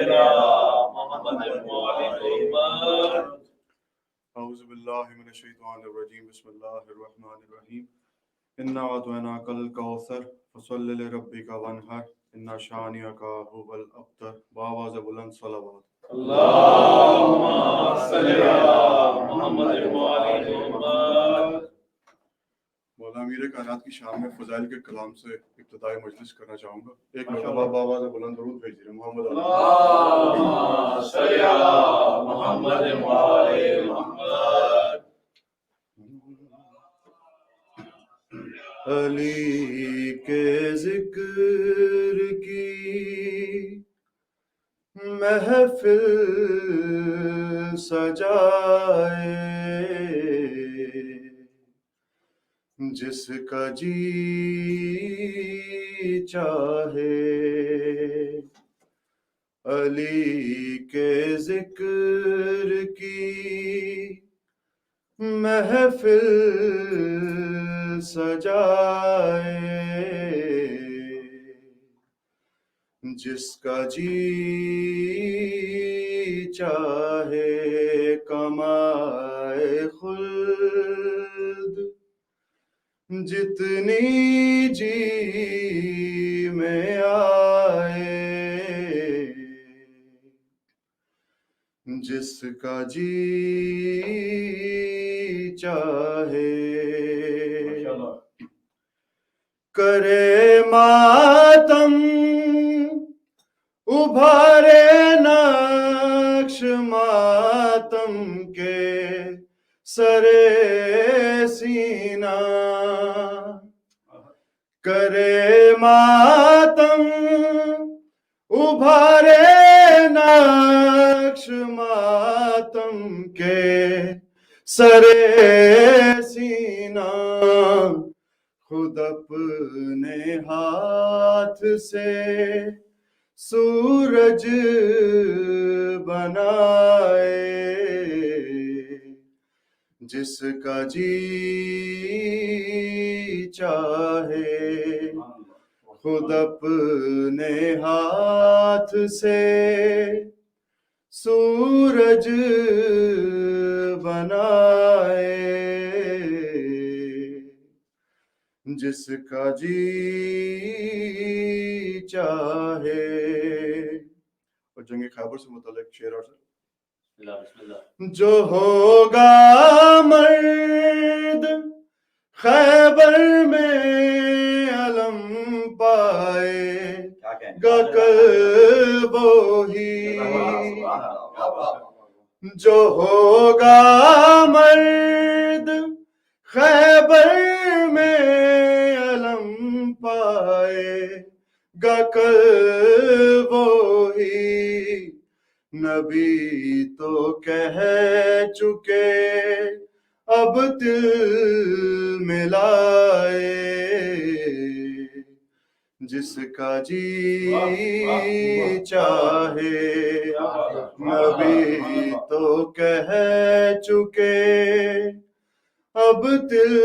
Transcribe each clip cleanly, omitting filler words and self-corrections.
صل على محمد وآل محمد. اعوذ باللہ من الشیطان الرجیم بسم اللہ الرحمن الرحیم انا اعطیناک الکوثر فصل لربک وانحر ان شانئک هو الابتر. بآواز بلند صلوات. اللهم صل على محمد وآل محمد. مولانا امیر کائنات کی شان میں فضائل کے کلام سے ابتدائی مجلس کرنا چاہوں گا. ایک مرتبہ بآواز بلند درود بھیجیے محمد اللهم صل على محمد وآل محمد. علی کے ذکر کی محفل سجائے جس کا جی چاہے. علی کے ذکر کی محفل سجائے جس کا جی چاہے. کمائے خلد جتنی جی میں آئے جس کا جی چاہے. کرے ماتم ابھارے نقش ماتم کے سرے سینہ. کرے ماتم ابھارے نقش ماتم کے سرے سینہ. خود اپنے ہاتھ سے سورج بنائے جس کا جی چاہے. خود اپنے ہاتھ سے سورج بنائے جس کا جی چاہے. اور جنگ خیبر سے متعلق شعر اور جو ہوگا مرد خیبر میں علم پائے گا کل وہی. جو ہوگا مرد خیبر میں علم پائے گا کل وہی. نبی تو کہہ چکے اب دل ملائے جس کا جی چاہے. نبی تو کہہ چکے اب دل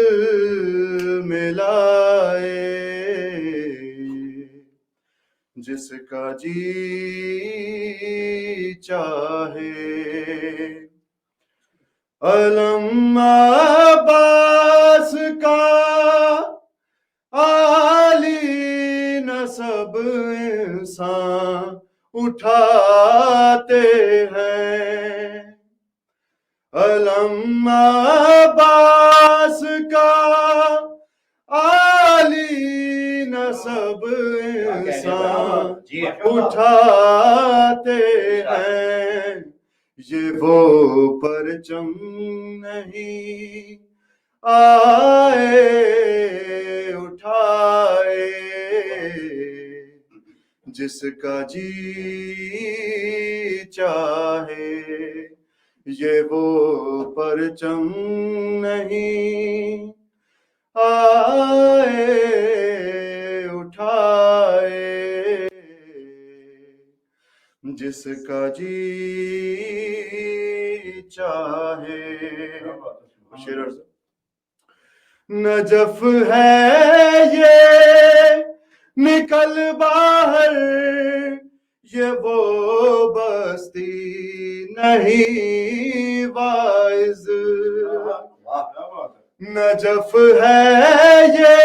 ملائے جس کا جی چاہے. علم عباس کا عالی نسب انسان اٹھاتے ہیں. علم عباس کا عالی نسب انسان اٹھاتے ہیں. یہ وہ پرچم نہیں آئے اٹھائے جس کا جی چاہے. یہ وہ پرچم نہیں آئے اٹھائے جس کا جی چاہے. نجف ہے یہ نکل باہر یہ وہ بستی نہیں واعظ، نجف ہے یہ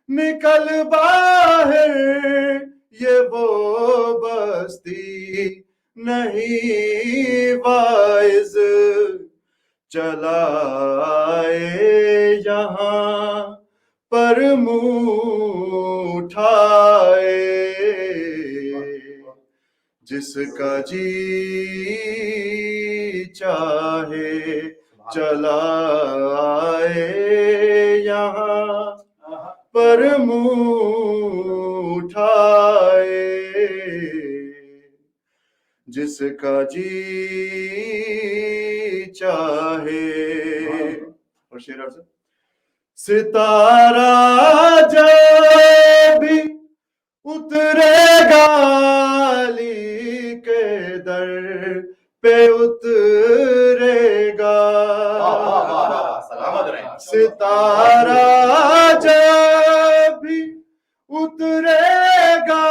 نکل باہر، یہ وہ بستی نہیں واعظ، چلا آئے یہاں پر منہ اٹھائے، جس کا جی چاہے چلا آئے یہاں پر منہ اٹھائے، جس کا جی چاہے۔ اور شعر عرض، ستارہ جب بھی اترے گا علی کے در پہ اترے گا، ستارہ جب بھی اترے گا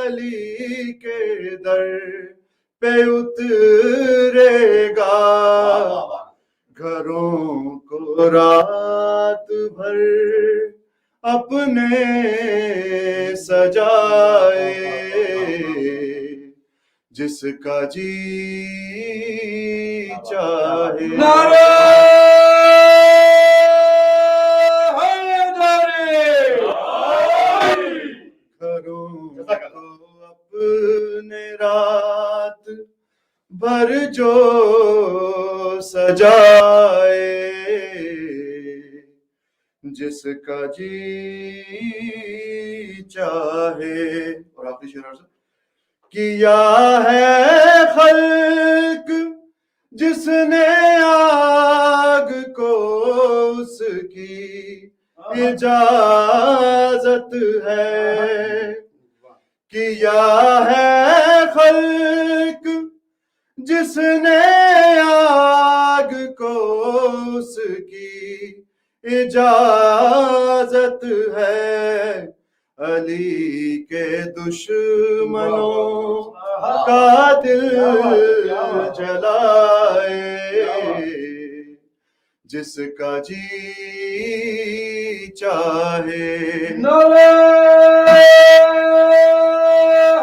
علی کے در پہ اترے گا، گھروں کو رات بھر اپنے سجائے، جس کا جی چاہے۔ نعرہ حیدری، گھروں کو اپنے رات بھر جو سجائے، جس کا جی چاہے۔ اور آخری شعر عرض، کیا ہے خلق جس نے آگ کو اس کی اجازت ہے، کیا ہے خلق جس نے آگ کو اس کی اجازت ہے، علی کے دشمنوں کا دل جلائے، جس کا جی چاہے۔ نعرہ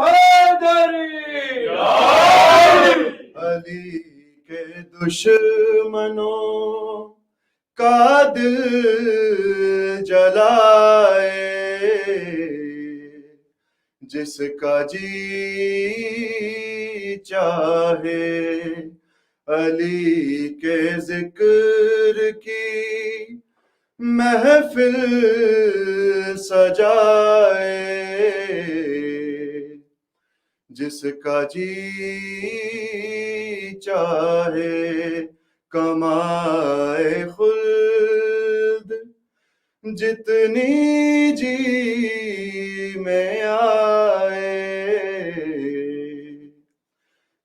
حیدری، علی کے دشمنوں کا دل جلائے، جس کا جی چاہے، علی کے ذکر کی محفل سجائے، جس کا جی چاہے، کمائے خلد جتنی جی میں آئے،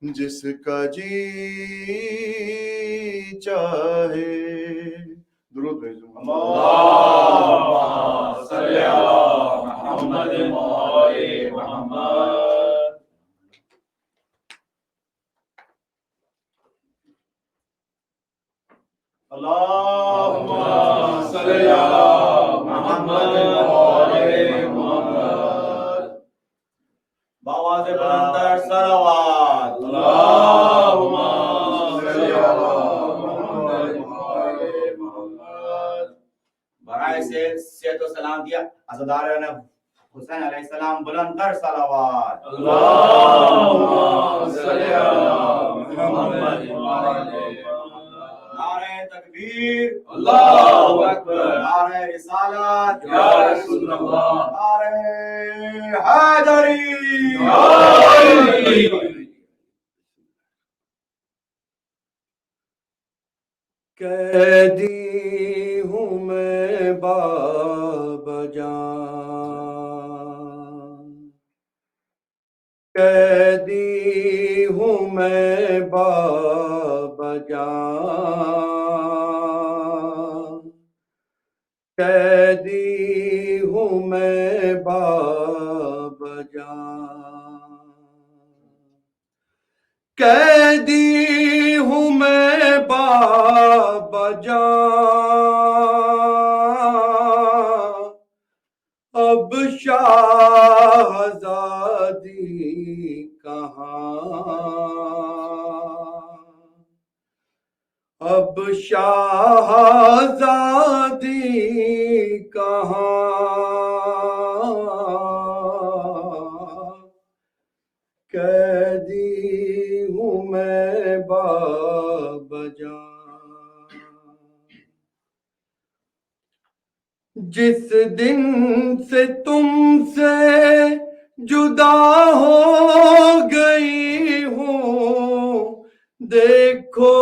جس کا جی چاہے۔ درود بھیجو۔ اللہم صلی علی محمد و آل محمد۔ اللہم صلی علی محمد و آل محمد۔ بآواز بلندر صلوات۔ اللہم صلی علی محمد و آل محمد۔ برائے صحت و سلامتی عزاداران حسین علیہ السلام بلندر صلوات۔ اللہم صلی علی محمد و آل محمد۔ نعرہ تکبیر، اللہ اکبر، نعرہ رسالت، یا رسول اللہ، نعرہ حیدری، قیدی ہوں میں بابا جان، قیدی ہوں میں بابا جان، قیدی ہوں میں بابا جان، قیدی ہوں میں بابا جان، اب شاہزادی کہاں، اب شاہزادی کہاں، قیدی ہوں میں بابا جان۔ جس دن سے تم سے جدا ہو گئی ہوں، دیکھو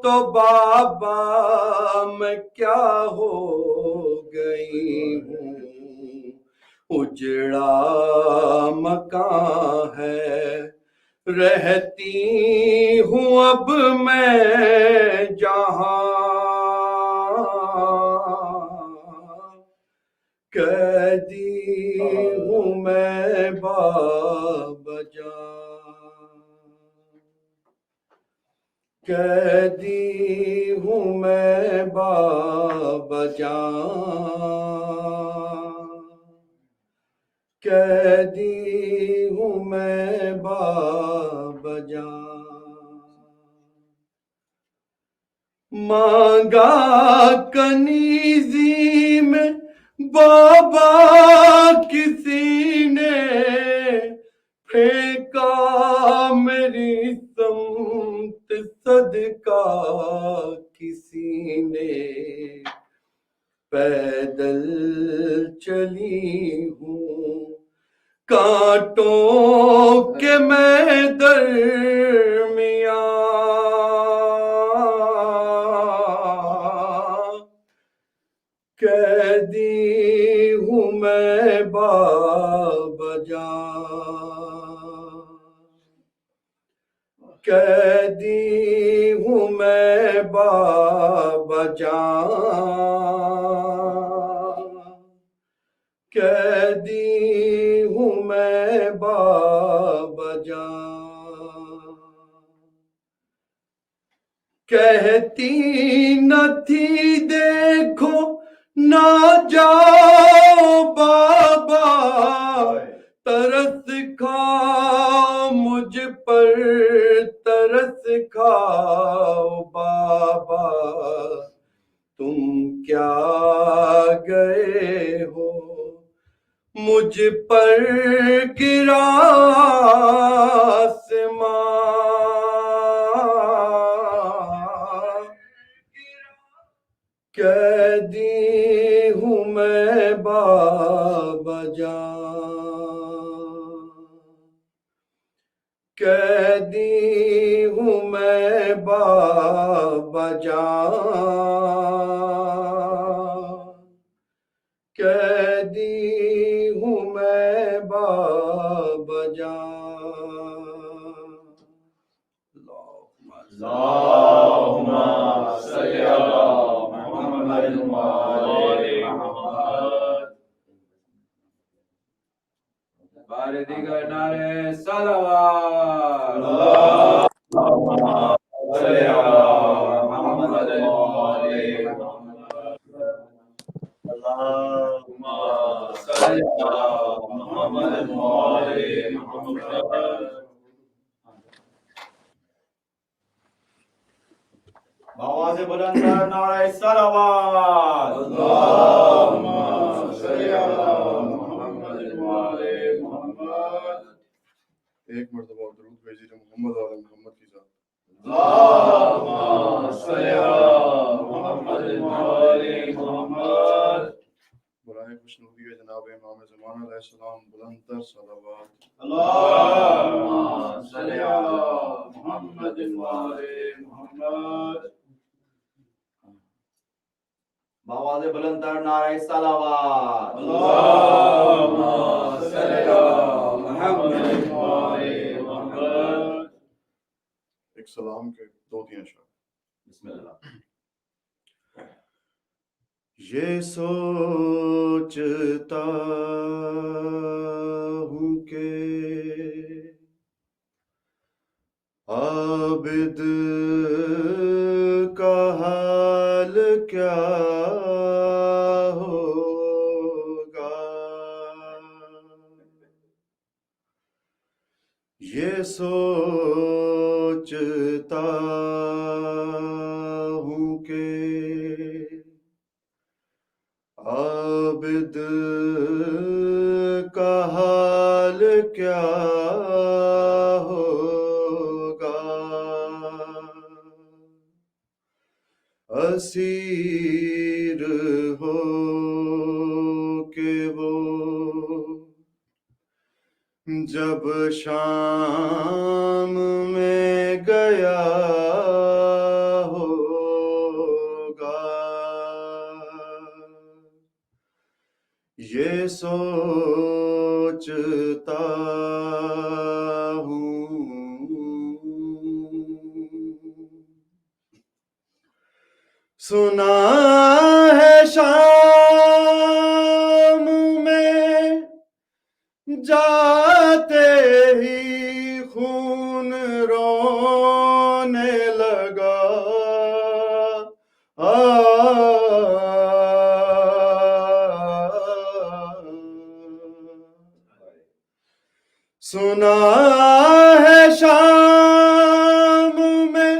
تو بابا میں کیا ہو گئی ہوں، اجڑا مکان ہے رہتی ہوں اب میں جہاں، قیدی ہوں میں بابا جان، قیدی ہوں میں بابا جان، قیدی ہوں میں بابا جان۔ مانگا کنیزی میں بابا کسی نے، پھینکا میری سمت صدقہ کسی نے، پیدل چلی ہوں کانٹوں کے میں درمیان، قیدی ہوں میں بابا جان، قیدی ہوں میں بابا جان، قیدی ہوں میں بابا جان۔ کہتی نہ تھی دیکھو نہ جاؤ بابا، ترس کھا مجھ پر ترس کھاؤ بابا، تم کیا گئے ہو مجھ پر گرا آسمان، قیدی ہوں میں بابا جان، قیدی ہوں میں بابا جان، قیدی ہوں میں بابا جان۔ اللہم صلی علی محمد وآل محمد۔ بار دیگر نعرے صلوات۔ اللہم صلی علی محمد وآل محمد۔ اللہم صلی علی محمد وآل محمد۔ آواز بلند کر نعرہ صلوات۔ اللہم صلی علی محمد وآل محمد۔ ایک مرتبہ درود بھیجیے محمد وآل محمد کی ذات۔ اللہم صلی علی محمد وآل محمد۔ برائے خوشنودی جناب امام زمانہ علیہ السلام بلند تر صلوات۔ اللہم صلی علی محمد وآل محمد۔ آواز بلند کر نعرہ صلوات۔ اللہم صلی علی محمد وآل محمد۔ ایک سلام کے دو تین اشعار۔ بسم اللہ۔ یہ سوچتا ہوں کہ عابد کا حال کیا ہوگا، یہ سوچتا ہوں کہ عابد کا حال کیا ہوگا، اسیر ہو کہ وہ جب شام میں گیا ہوگا، یہ سوچتا ہوں۔ سنا ہے شام میں جاتے ہی خون رونے لگا، سنا ہے شام میں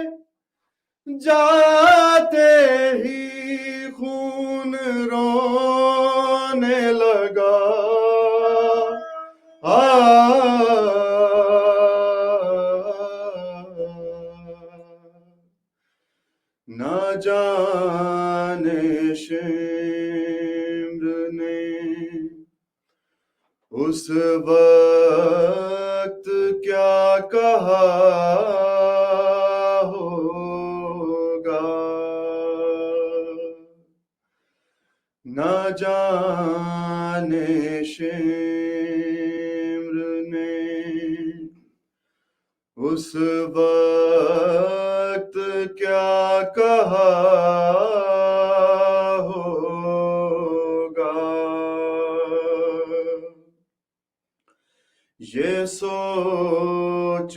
جاتے ہی خون رونے لگا، نہ جانے شمر نے اس وقت کیا کہا ہوگا، نہ جانے شمر نے اس وقت کیا کہا ہوگا، یہ سوچتا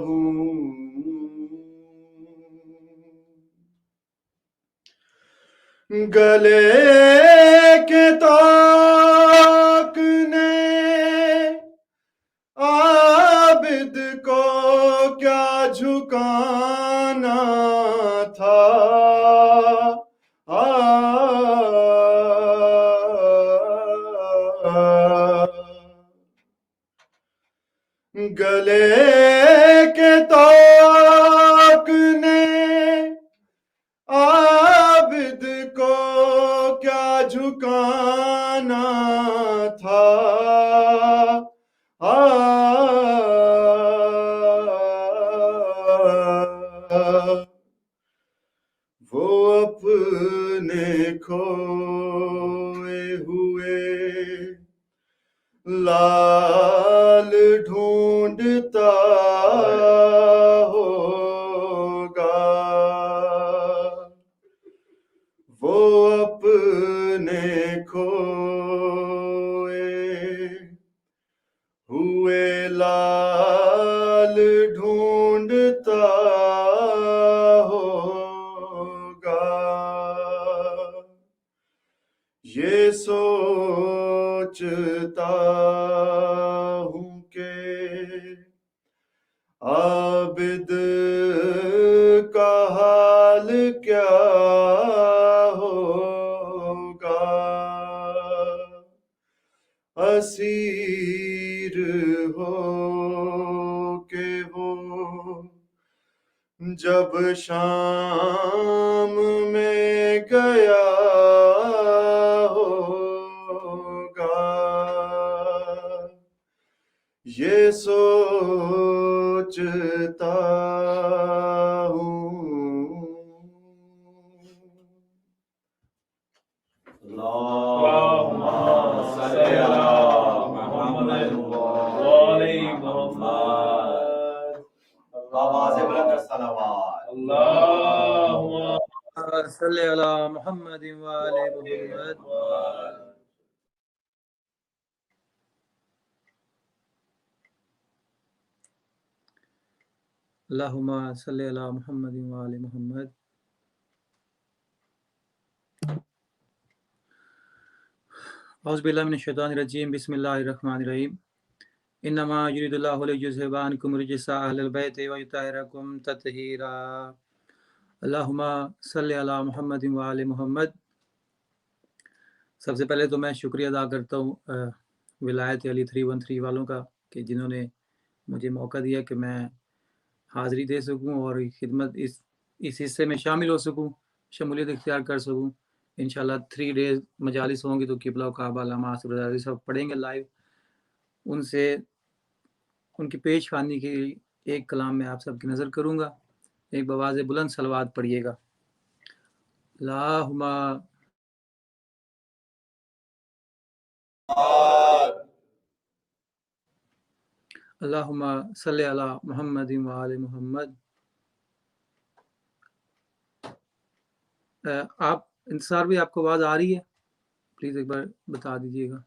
ہوں۔ گلے کے طوق نے عابد کو کیا جھکانا تھا، گلے کے طوق نے عابد کو کیا جھکانا تھا، وہ اپنے کھوئے ہوئے لال ڈھونڈتا ہوگا، وہ اپنے کھوئے ہوئے لال ڈھونڈتا ہوگا، یہ سوچتا ہوں کہ عابد کا حال کیا ہوگا، اسیر ہو کہ وہ جب شام میں گیا ہوگا، یہ سوچتا ہوں۔ اللهم صل على محمد وآل محمد. آواز بلند کر صلوات. اللهم صل على محمد وآل محمد. اللہم صلی علی محمد و آل محمد. اعوذ باللہ من الشیطان الرجیم. بسم اللہ الرحمن الرحیم. انما یرید اللہ لیذھب عنکم الرجس اہل البیت ویطہرکم تطہیرا. اللہم صلی علی محمد و آل محمد. سب سے پہلے تو میں شکریہ ادا کرتا ہوں ولایت علی 313 والوں کا کہ جنہوں نے مجھے موقع دیا کہ میں حاضری دے سکوں اور خدمت اس حصے میں شامل ہو سکوں، شمولیت اختیار کر سکوں. انشاءاللہ 3 days مجالس ہوں گی تو قبلہ و کعبہ علامہ آصف رضا صاحب پڑھیں گے لائیو. ان سے ان کی پیش خوانی کی ایک کلام میں آپ سب کی نظر کروں گا. ایک بواز بلند صلوات پڑھیے گا. اللہم اللہم صلی علی محمد و آل محمد. آپ انتصار بھی آپ کو آواز آ رہی ہے؟ پلیز ایک بار بتا دیجیے گا.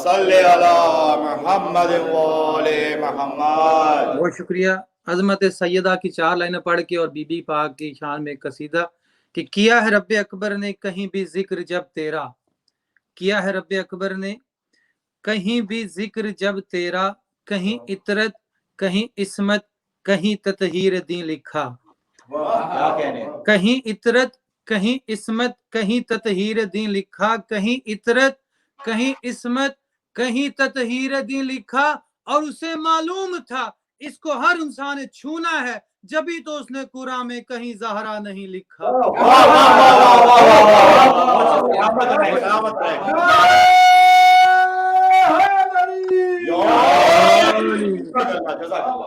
صلی علی محمد وآل محمد. بہت شکریہ. عظمت سیدہ کی 4 لائنیں پڑھ کے اور بی بی پاک کی شان میں قصیدہ کہ کیا ہے رب اکبر نے کہیں بھی ذکر جب تیرا، کیا ہے رب اکبر نے کہیں بھی ذکر جب تیرا، کہیں عطرت کہیں عصمت کہیں تطہیر دین لکھا. کیا کہنے کہیں عطرت کہیں عصمت کہیں تطہیر دین لکھا، کہیں عطرت کہیں عصمت کہیں تطہیر دین لکھا. اور اسے معلوم تھا اس کو ہر انسان چھونا ہے، جبھی تو اس نے قرآن میں کہیں زہرا نہیں لکھا.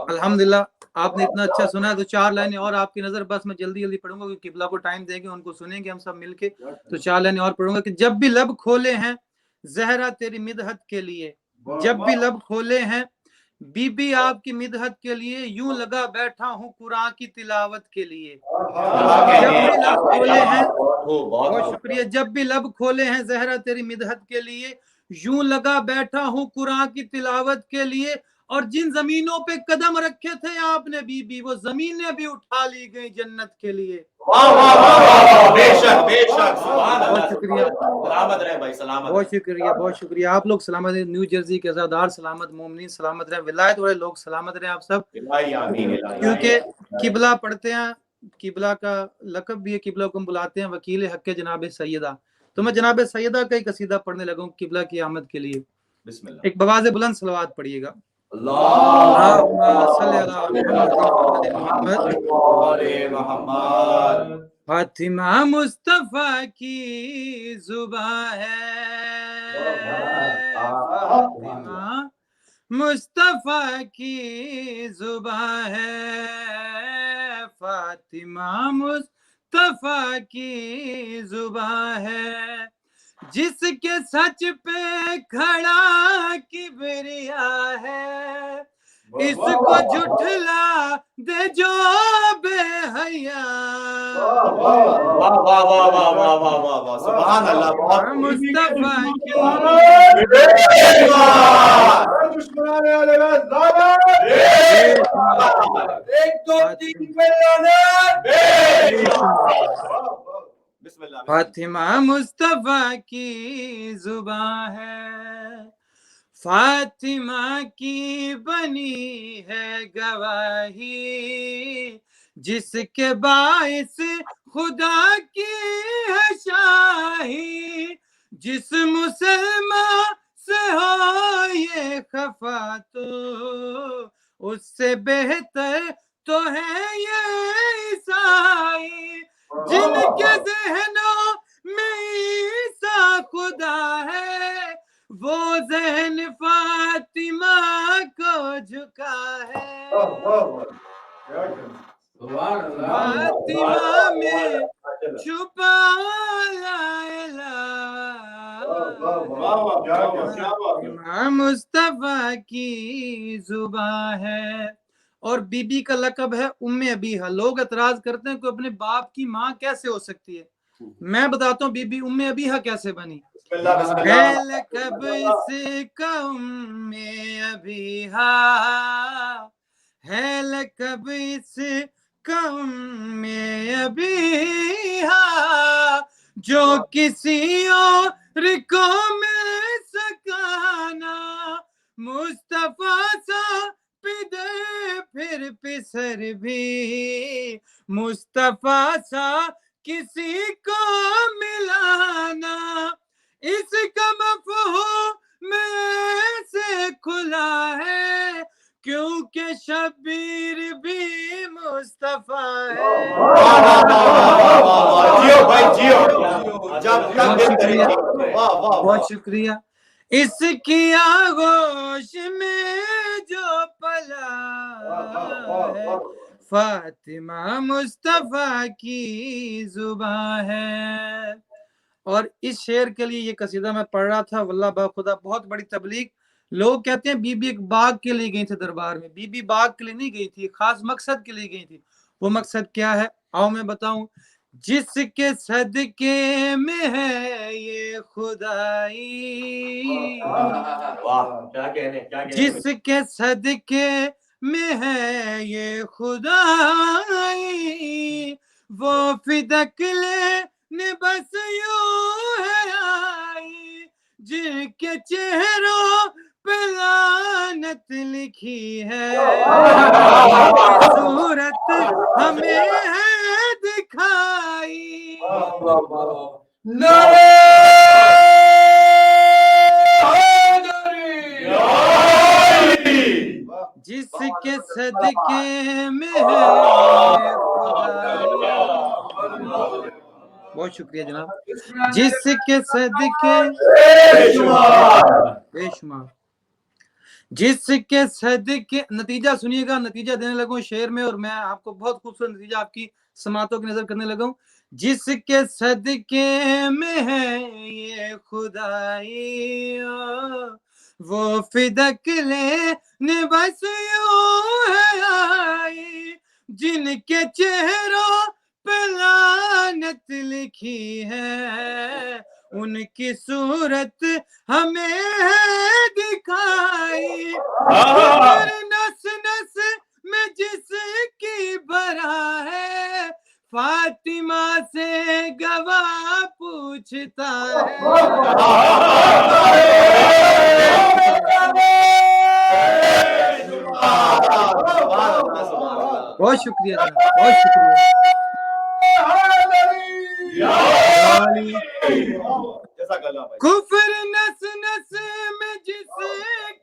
الحمدللہ آپ نے اتنا اچھا سنا ہے تو 4 لائنیں اور آپ کی نظر بس میں جلدی جلدی پڑھوں گا کیونکہ قبلہ کو ٹائم دیں گے، ان کو سنیں گے ہم سب مل کے. تو 4 لائنیں اور پڑھوں گا کہ جب بھی لب کھولے ہیں زہرا تیری مدحت کے لیے، جب بھی لب کھولے ہیں بی بی آپ کی مدحت کے لیے، یوں لگا بیٹھا ہوں قرآن کی تلاوت کے لیے. جب بھی لب کھولے ہیں، بہت شکریہ، جب بھی لب کھولے ہیں زہرا تیری مدحت کے لیے، یوں لگا بیٹھا ہوں قرآن کی تلاوت کے لیے. اور جن زمینوں پہ قدم رکھے تھے آپ نے بی بی، وہ زمینیں بھی اٹھا لی گئی جنت کے لیے. بے شک بے شک. بہت شکریہ، سلامت رہے بھائی، سلامت. بہت شکریہ، بہت شکریہ. آپ لوگ سلامت رہیں، نیو جرسی کے عزادار سلامت، مومنین سلامت رہیں، ولایت والے لوگ سلامت رہیں آپ سب. کیونکہ قبلہ پڑھتے ہیں، قبلہ کا لقب بھی ہے، قبلہ کو ہم بلاتے ہیں وکیل حق جناب سیدہ. تو میں جناب سیدہ کا ہی قصیدہ پڑھنے لگا ہوں قبلہ کی آمد کے لیے. بسم اللہ. ایک بواز بلند صلوات پڑھیے گا. اللہم صلی علی محمد. فاطمہ مصطفیٰ کی زباں ہے، فاطمہ مصطفیٰ کی زباں ہے، فاطمہ مصطفیٰ کی زباں ہے. جس کے سچ پہ کھڑا کبریا ہے، اس کو جھٹلا دے جو بے حیا. سبحان اللہ. مصطفیٰ کی فاطمہ مصطفیٰ کی زباں ہے، فاطمہ کی بنی ہے گواہی، جس کے باعث خدا کی ہے شاہی. جس مسلمان سے ہو یہ خفا تو اس سے بہتر تو ہے یہ عیسائی. جن کے ذہنوں میں عیسیٰ خدا ہے، وہ ذہن فاطمہ کو جھکا ہے. فاطمہ میں چھپا لا الہ، فاطمہ مصطفیٰ کی زباں ہے. اور بی بی کا لقب ہے ام ابیہا. لوگ اعتراض کرتے ہیں کہ اپنے باپ کی ماں کیسے ہو سکتی ہے. میں بتاتا ہوں بی بی ام ابیہا کیسے بنی. ہے لقب اس کا ام ابیہا، ہے لقب اس قوم میں ابھی ہاں جو کسی اور کو مل سکانا مصطفیٰ سا پدر پھر پسر بھی مصطفیٰ سا کسی کو ملانا اس کا مفہوم میں سے کھلا ہے کیونکہ شبیر بھی مصطفیٰ ہے جیو بھائی جیو بہت شکریہ بہت شکریہ اس کی آغوش میں جو پلا ہے فاطمہ مصطفیٰ کی زبان ہے. اور اس شعر کے لیے یہ قصیدہ میں پڑھ رہا تھا واللہ با خدا بہت بڑی تبلیغ. لوگ کہتے ہیں بی بی ایک باغ کے لیے گئی تھی دربار میں. بی بی باغ کے لیے نہیں گئی تھی, خاص مقصد کے لیے گئی تھی. وہ مقصد کیا ہے آؤ میں بتاؤں. جس کے صدقے میں ہے یہ خدائی جس کے صدقے میں ہے یہ خدائی وہ فدق لے بس یوں ہے آئی جن کے چہروں پہ لعنت لکھی ہے صورت ہمیں ہے دکھائی نعرہ جس کے صدقے میں ہے خدائی. بہت شکریہ جناب. جس کے صدقے بے شمار جس کے صدقے نتیجہ سنیے گا, نتیجہ دینے لگا ہوں شعر میں اور میں آپ کو بہت خوبصورت نتیجہ آپ کی سماعتوں کی نظر کرنے لگا ہوں. جس کے صدقے میں ہے یہ خدائی وہ فدق لے بس یوں ہے آئی جن کے چہروں پہ لعنت لکھی ہے ان کی صورت ہمیں ہے دکھائی نس نس میں جس کی برا ہے فاطمہ سے گواہ پوچھتا بہت شکریہ جناب, بہت شکریہ. کفر نس نس میں جس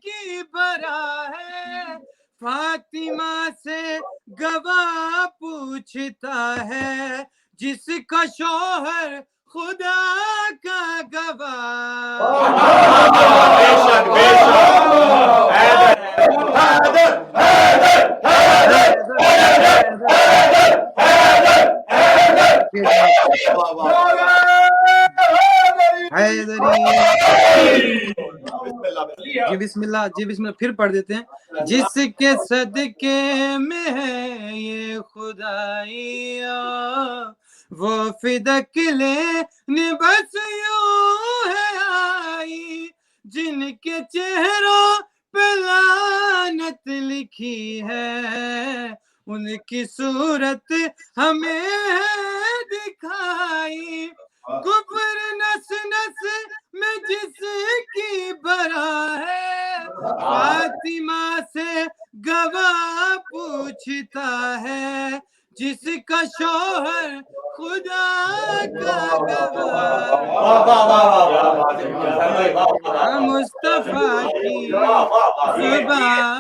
کی برا ہے فاطمہ سے گواہ پوچھتا ہے جس کا شوہر خدا کا گواہ جی بسم اللہ, جی بسم اللہ, پھر پڑھ دیتے ہیں. جس کے صدقے میں ہے یہ خدائی وہ فدق لے بس یوں ہے آئی جن کے چہروں پہ لعنت لکھی ہے ان کی صورت ہمیں ہے دکھائی کفر نس نس میں جس کی برا ہے فاطمہ سے گواہ پوچھتا ہے جس کا شوہر خدا کا گواہ مصطفیٰ کی زبان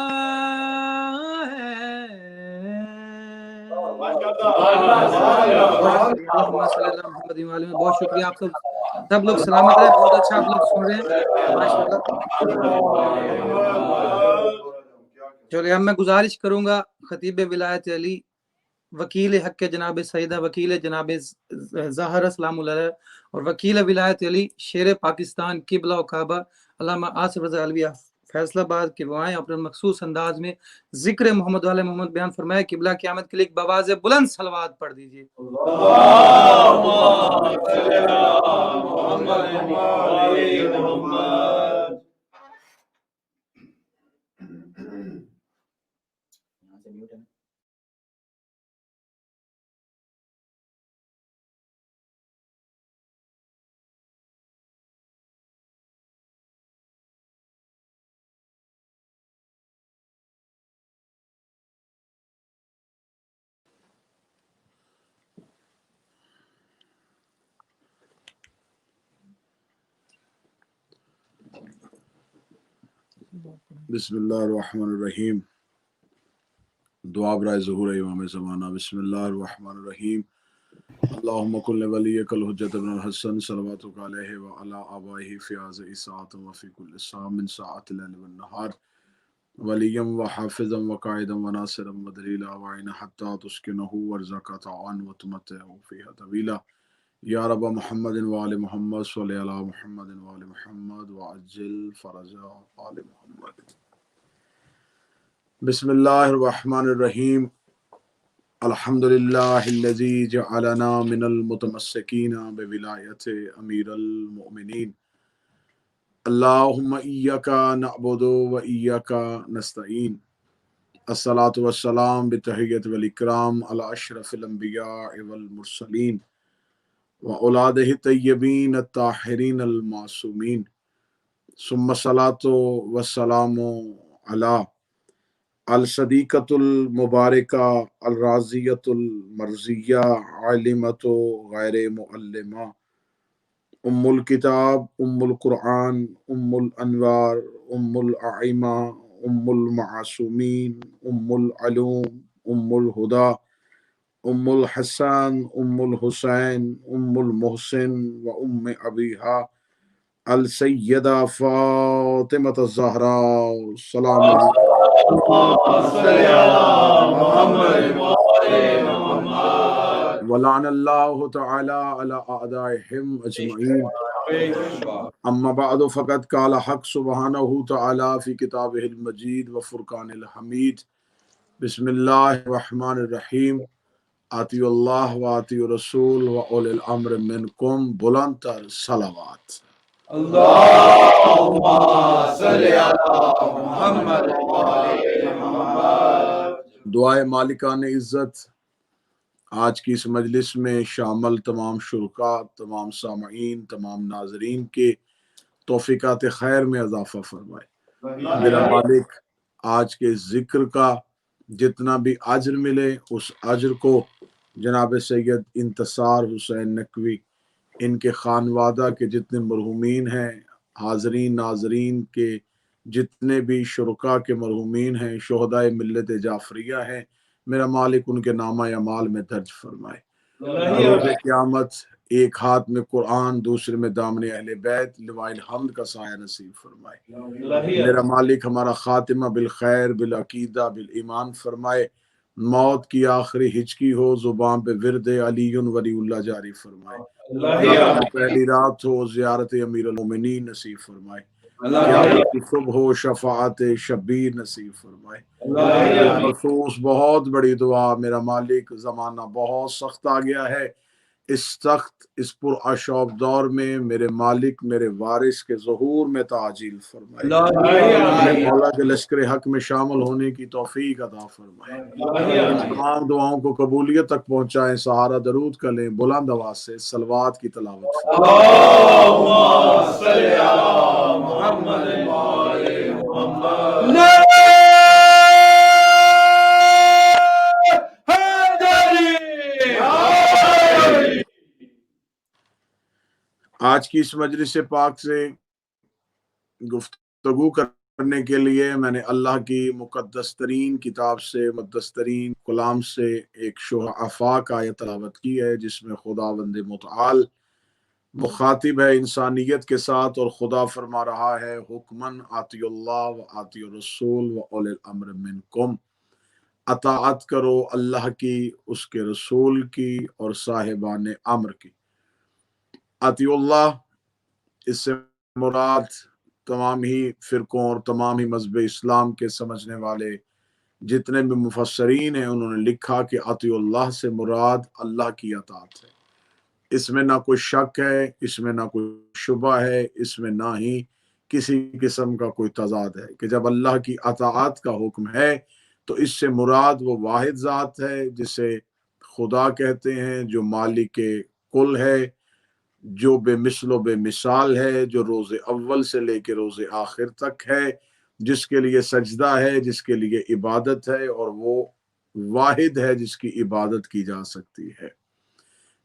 بہت شکریہ آپ سب لوگ سلامت رہے. بہت اچھا آپ لوگ سن رہے ہیں ماشاءاللہ. چلے اب میں گزارش کروں گا خطیب ولایت علی وکیل حق جناب سیدہ وکیل جناب ظاہر السلام علیہ اور وکیل ولایت علی شیر پاکستان قبلہ و کعبہ علامہ آصف رضا علوی فیصلہ آباد کے وائیں اپنے مخصوص انداز میں ذکر محمد والے محمد بیان فرمائے. قبلہ قیامت کے لیے ایک بواز بلند صلوات پڑھ دیجیے. بسم اللہ الرحمن الرحیم. دعا برائے ظہور امام زمانہ. بسم اللہ الرحمن الرحیم. اللہم کل ولیک الحجت ابن الحسن صلواتک علیہ وعلی آبائہ فی هذه الساعة وفی کل ساعة من ساعات اللیل والنہار ولیا وحافظا وقائدا وناصرا ودلیلا وعینا حتی تسکنہ ورزقا طوعا وتمتعہ فیہا طویلا. یا رب محمد وآل محمد صلی علی محمد وآل محمد وعجل فرج آل محمد. بسم اللہ الرحمن الرحیم. الحمدللہ الذی جعلنا من المتمسکین بولایت امیر المؤمنین. اللہم ایاک نعبد و ایاک نستعین. الصلاة والسلام بتحیت والاکرام علی اشرف الانبیاء والمرسلین وأولادہ الطیبین الطاہرین المعصومین. ثم الصلاة والسلام علی الصدیقۃ المبارکہ الرازیۃ المرضیہ عالمۃ غیر معلمہ ام الکتاب ام القرآن ام الانوار ام الائمہ ام المعصومین ام العلوم ام الہدی ام الحسن ام الحسین ام المحسن و ام ابیہا السیدہ فاطمۃ الزہراء سلام علیکم. ولعن اللہ تعالی علی اعدائہم اجمعین. اما بعد فقد قال حق سبحانہ تعالی فی کتابہ المجید و فرقان الحمید. بسم اللہ الرحمن الرحیم. آتی اللہ و آتی رسول و اولی الامر منکم. بلند تر صلوات. اللہم صلی علی محمد وآل محمد. دعائے مالکان عزت آج کی اس مجلس میں شامل تمام شرکاء، تمام سامعین، تمام ناظرین کے توفیقات خیر میں اضافہ فرمائے. میرا مالک آج کے ذکر کا جتنا بھی اجر ملے اس اجر کو جناب سید انتصار حسین نقوی، ان کے خانوادہ کے جتنے مرحومین ہیں، حاضرین ناظرین کے جتنے بھی شرکاء کے مرحومین ہیں، شہدائے ملت جعفریہ ہیں، میرا مالک ان کے نامہ اعمال میں درج فرمائے. روز قیامت ایک ہاتھ میں قرآن، دوسرے میں دامن اہل بیت، لواء الحمد کا سایہ نصیب فرمائے. میرا مالک ہمارا خاتمہ بالخیر، بالعقیدہ، بالایمان فرمائے. موت کی آخری ہچکی ہو، زبان پہ ورد علی ولی اللہ جاری فرمائے. پہلی رات ہو، زیارت امیر المومنین نصیب فرمائے. قیامت کی صبح ہو، شفاعت شبیر نصیب فرمائے. خصوص بہت بڑی دعا، میرا مالک زمانہ بہت سخت آ گیا ہے. اس سخت، اس پرآشوب دور میں میرے مالک میرے وارث کے ظہور میں تعجیل فرمائے. مولا کے لشکر حق میں شامل ہونے کی توفیق عطا فرمائے. تمام دعاؤں کو قبولیت تک پہنچائیں. سہارا درود کا لیں، بلند آواز سے صلوات کی تلاوت فرمائیں. اللہم صلی علی محمد وآل محمد. آج کی اس مجلس پاک سے گفتگو کرنے کے لیے میں نے اللہ کی مقدس ترین کتاب سے، مقدس ترین کلام سے ایک شرح آفاق آیت تلاوت کی ہے، جس میں خداوند متعال مخاطب ہے انسانیت کے ساتھ اور خدا فرما رہا ہے حکمن آتی اللہ و آتی رسول و اولی الامر منکم. اطاعت کرو اللہ کی، اس کے رسول کی اور صاحبان امر کی. آتی اللہ، اس سے مراد تمام ہی فرقوں اور تمام ہی مذہب اسلام کے سمجھنے والے جتنے بھی مفسرین ہیں انہوں نے لکھا کہ آتی اللہ سے مراد اللہ کی اطاعت ہے. اس میں نہ کوئی شک ہے، اس میں نہ کوئی شبہ ہے، اس میں نہ ہی کسی قسم کا کوئی تضاد ہے کہ جب اللہ کی اطاعت کا حکم ہے تو اس سے مراد وہ واحد ذات ہے جسے خدا کہتے ہیں، جو مالک کل ہے، جو بے مثل و بے مثال ہے، جو روز اول سے لے کے روز آخر تک ہے، جس کے لیے سجدہ ہے، جس کے لیے عبادت ہے، اور وہ واحد ہے جس کی عبادت کی جا سکتی ہے۔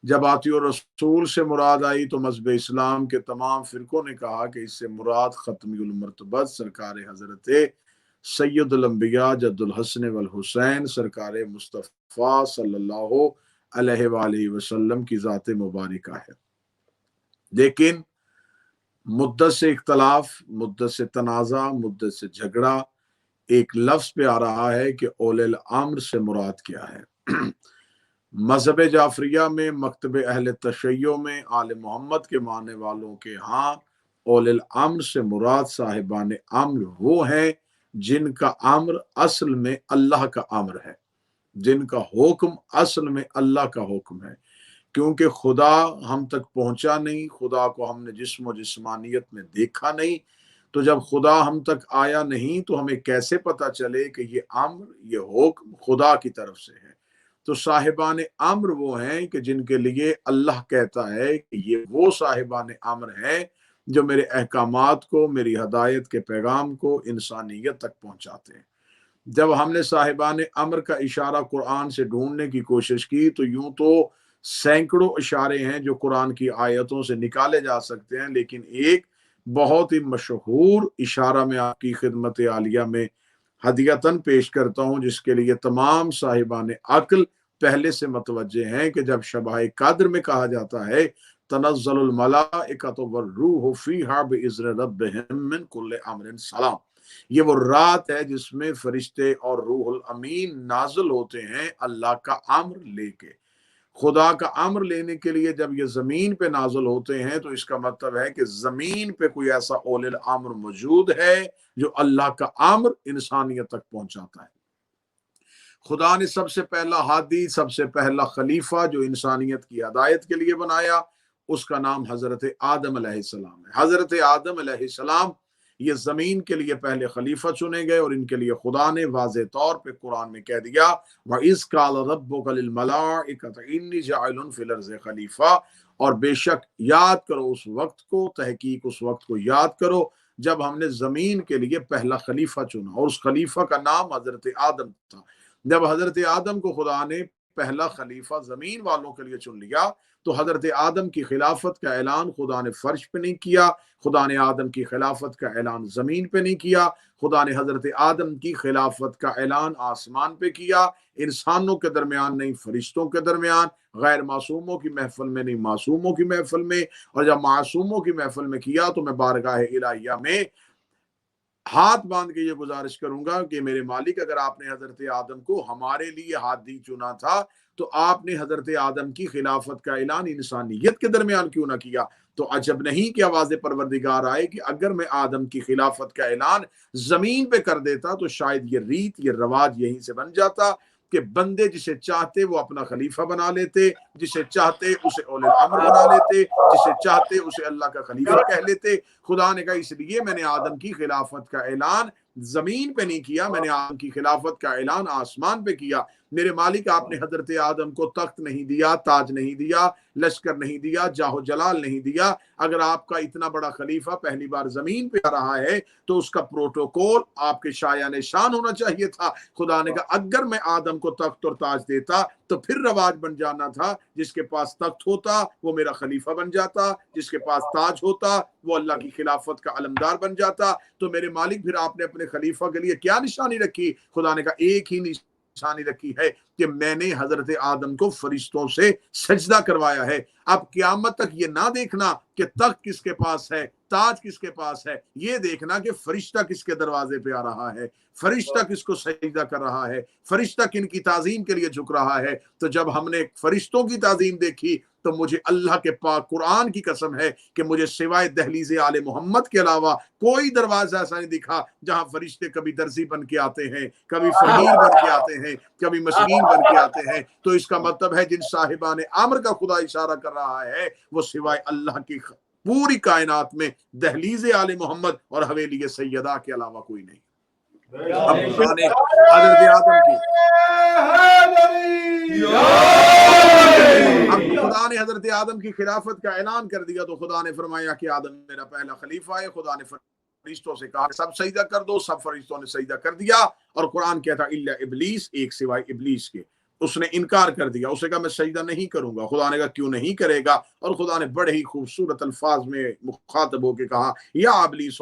جب آتی و رسول سے مراد آئی تو مذہب اسلام کے تمام فرقوں نے کہا کہ اس سے مراد ختمی المرتبت سرکار حضرت سید الانبیاء جد الحسن والحسین سرکار مصطفیٰ صلی اللہ علیہ وآلہ وسلم کی ذات مبارکہ ہے۔ لیکن مدت سے اختلاف، مدت سے تنازع، مدت سے جھگڑا ایک لفظ پہ آ رہا ہے کہ اولِ الامر سے مراد کیا ہے۔ مذہب جعفریہ میں، مکتب اہل تشیع میں، آل محمد کے ماننے والوں کے ہاں اولِ الامر سے مراد صاحبان امر وہ ہیں جن کا امر اصل میں اللہ کا امر ہے، جن کا حکم اصل میں اللہ کا حکم ہے، کیونکہ خدا ہم تک پہنچا نہیں، خدا کو ہم نے جسم و جسمانیت میں دیکھا نہیں، تو جب خدا ہم تک آیا نہیں تو ہمیں کیسے پتا چلے کہ یہ امر، یہ حکم خدا کی طرف سے ہے؟ تو صاحبان امر وہ ہیں کہ جن کے لیے اللہ کہتا ہے کہ یہ وہ صاحبان امر ہیں جو میرے احکامات کو، میری ہدایت کے پیغام کو انسانیت تک پہنچاتے ہیں۔ جب ہم نے صاحبان امر کا اشارہ قرآن سے ڈھونڈنے کی کوشش کی تو یوں تو سینکڑوں اشارے ہیں جو قرآن کی آیتوں سے نکالے جا سکتے ہیں، لیکن ایک بہت ہی مشہور اشارہ میں آپ کی خدمت عالیہ میں ہدیتاً پیش کرتا ہوں، جس کے لیے تمام صاحبان عقل پہلے سے متوجہ ہیں کہ جب شبہ قدر میں کہا جاتا ہے تنزل الملائکۃ والروح فیہا بإذن ربہم من کل امر سلام، یہ وہ رات ہے جس میں فرشتے اور روح الامین نازل ہوتے ہیں اللہ کا امر لے کے۔ خدا کا امر لینے کے لیے جب یہ زمین پہ نازل ہوتے ہیں تو اس کا مطلب ہے کہ زمین پہ کوئی ایسا اولِ الامر موجود ہے جو اللہ کا امر انسانیت تک پہنچاتا ہے۔ خدا نے سب سے پہلا ہادی، سب سے پہلا خلیفہ جو انسانیت کی ہدایت کے لیے بنایا، اس کا نام حضرت آدم علیہ السلام ہے۔ حضرت آدم علیہ السلام یہ زمین کے لیے پہلے خلیفہ چنے گئے، اور ان کے لیے خدا نے واضح طور پہ قرآن میں کہہ دیا وَإِذْ قَالَ رَبُّكَ لِلْمَلَائِكَةِ إِنِّي جَاعِلٌ فِي الْأَرْضِ خلیفہ، اور بے شک یاد کرو اس وقت کو، تحقیق اس وقت کو یاد کرو جب ہم نے زمین کے لیے پہلا خلیفہ چنا، اور اس خلیفہ کا نام حضرت آدم تھا۔ جب حضرت آدم کو خدا نے پہلا خلیفہ زمین والوں کے لیے چن لیا تو حضرت آدم کی خلافت کا اعلان خدا نے فرش پہ نہیں کیا، خدا نے آدم کی خلافت کا اعلان زمین پہ نہیں کیا، خدا نے حضرت آدم کی خلافت کا اعلان آسمان پہ کیا، انسانوں کے درمیان نہیں، فرشتوں کے درمیان، غیر معصوموں کی محفل میں نہیں، معصوموں کی محفل میں۔ اور جب معصوموں کی محفل میں کیا تو میں بارگاہ الہیہ میں ہاتھ باندھ کے یہ گزارش کروں گا کہ میرے مالک، اگر آپ نے حضرت آدم کو ہمارے لیے ہادی چنا تھا تو آپ نے حضرت آدم کی خلافت کا اعلان انسانیت کے درمیان کیوں نہ کیا؟ تو عجب نہیں کہ آواز پروردگار آئے کہ اگر میں آدم کی خلافت کا اعلان زمین پہ کر دیتا تو شاید یہ ریت، یہ رواج یہیں سے بن جاتا کہ بندے جسے چاہتے وہ اپنا خلیفہ بنا لیتے، جسے چاہتے اسے اولِ الامر بنا لیتے، جسے چاہتے اسے اللہ کا خلیفہ کہہ لیتے۔ خدا نے کہا اس لیے میں نے آدم کی خلافت کا اعلان زمین پہ نہیں کیا، میں نے آدم کی خلافت کا اعلان آسمان پہ کیا۔ میرے مالک، آپ نے حضرت آدم کو تخت نہیں دیا، تاج نہیں دیا، لشکر نہیں دیا، جاہ و جلال نہیں دیا۔ اگر آپ کا اتنا بڑا خلیفہ پہلی بار زمین پہ آ رہا ہے تو اس کا پروٹوکول آپ کے شایان شان ہونا چاہیے تھا۔ خدا نے کہا اگر میں آدم کو تخت اور تاج دیتا تو پھر رواج بن جانا تھا، جس کے پاس تخت ہوتا وہ میرا خلیفہ بن جاتا، جس کے پاس تاج ہوتا وہ اللہ کی خلافت کا علمدار بن جاتا۔ تو میرے مالک، پھر آپ نے اپنے خلیفہ کے لیے کیا نشانی رکھی؟ خدا نے کہا ایک ہی نشانی رکھی ہے کہ میں نے حضرت آدم کو فرشتوں سے سجدہ کروایا ہے۔ اب قیامت تک یہ نہ دیکھنا کہ تخت کس کے پاس ہے، تاج کس کے پاس ہے، یہ دیکھنا کہ فرشتہ کس کے دروازے پہ آ رہا ہے، فرشتہ کس کو سجدہ کر رہا ہے، فرشتہ کن کی تعظیم کے لیے جھک رہا ہے۔ تو جب ہم نے فرشتوں کی تعظیم دیکھی تو مجھے اللہ کے پاک قرآن کی قسم ہے کہ مجھے سوائے دہلیز آل محمد کے علاوہ کوئی دروازہ ایسا نہیں دکھا جہاں فرشتے کبھی درزی بن کے آتے ہیں، کبھی فقیر بن کے آتے ہیں، کبھی مسکین بن کے آتے ہیں۔ تو اس کا مطلب ہے جن صاحبان امر کا خدا اشارہ کر رہا ہے وہ سوائے اللہ کی پوری کائنات میں دہلیز آل محمد اور حویلی سیدہ کے علاوہ کوئی نہیں۔ اب खुदा ने हजरत आदम की अब खुदा ने हजरत आदम की खिलाफत का ऐलान कर दिया तो खुदा ने फरमाया कि आदम मेरा पहला खलीफा है। खुदा ने फरिश्तों से कहा सब सजदा कर दो, सब फरिश्तों ने सजदा कर दिया। और कुरान कहता इल्ला इबलीस, एक सिवाय इबलीस के, उसने इनकार कर दिया। उसने कहा मैं सजदा नहीं करूंगा। खुदा ने कहा क्यों नहीं करेगा? और खुदा ने बड़े ही खूबसूरत अल्फाज में मुखातब होकर कहा या अबलीस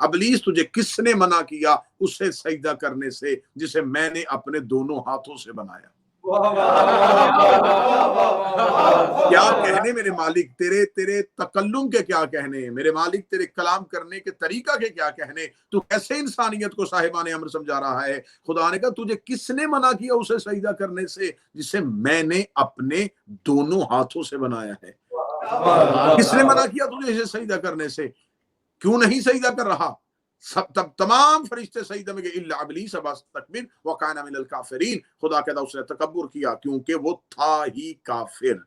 अबलीस तुझे किसने मना किया उससे सजदा करने से जिसे मैंने अपने दोनों हाथों से बनाया। क्या कहने मेरे मालिक तेरे तेरे तकल्लुम के, क्या कहने मेरे मालिक तेरे कलाम करने के तरीका के क्या कहने, तू कैसे इंसानियत को साहिबाने अमर समझा रहा है। खुदा ने कहा तुझे किसने मना किया उसे सजदा करने से जिसे मैंने अपने दोनों हाथों से बनाया है। किसने मना किया तुझे इसे सजदा करने से? क्यों नहीं सजदा कर रहा? सब तब तमाम फरिश्ते सजदा में गए इल्ला इबलीस अबा तकबीर व काना मिनल काफिरीन। खुदा कहता उसने तकब्बुर किया क्योंकि वो था ही काफिर,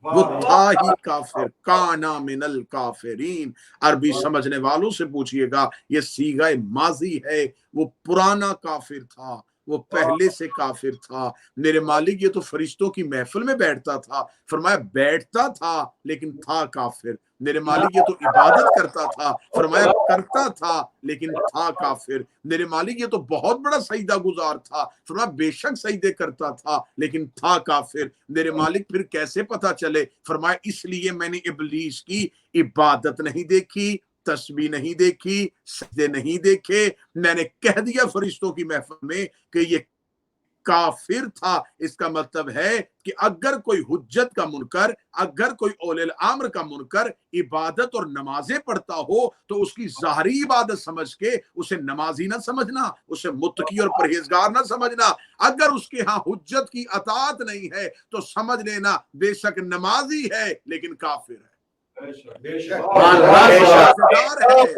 वो था ही काफिर। काना मिनल काफिरीन, अरबी समझने वालों से पूछिएगा ये सीगा माजी है, वो पुराना काफिर था, वो पहले से काफिर था। मेरे मालिक ये तो फरिश्तों की महफिल में बैठता था, फरमाया बैठता था लेकिन था काफिर। मेरे मालिक ये तो इबादत करता था, फरमाया करता था लेकिन था काफिर। मेरे मालिक ये तो बहुत बड़ा सजदा गुजार था, फरमाया बेशक सजदे करता था लेकिन था काफिर। मेरे मालिक फिर कैसे पता चले? फरमाया इसलिए मैंने इबलीस की इबादत नहीं देखी, तस्बीह नहीं देखी, सजदे नहीं देखे, मैंने कह दिया फरिश्तों की महफिल में कि ये काफिर था। इसका मतलब है कि अगर कोई हुज्जत का मुनकर, अगर कोई औलिल अम्र का मुनकर इबादत और नमाजें पढ़ता हो तो उसकी ज़ाहरी इबादत समझ के उसे नमाजी ना समझना, उसे मुत्तकी और परहेजगार ना समझना। अगर उसके यहाँ हुज्जत की अतात नहीं है तो समझ लेना बेशक नमाजी है लेकिन काफिर है, है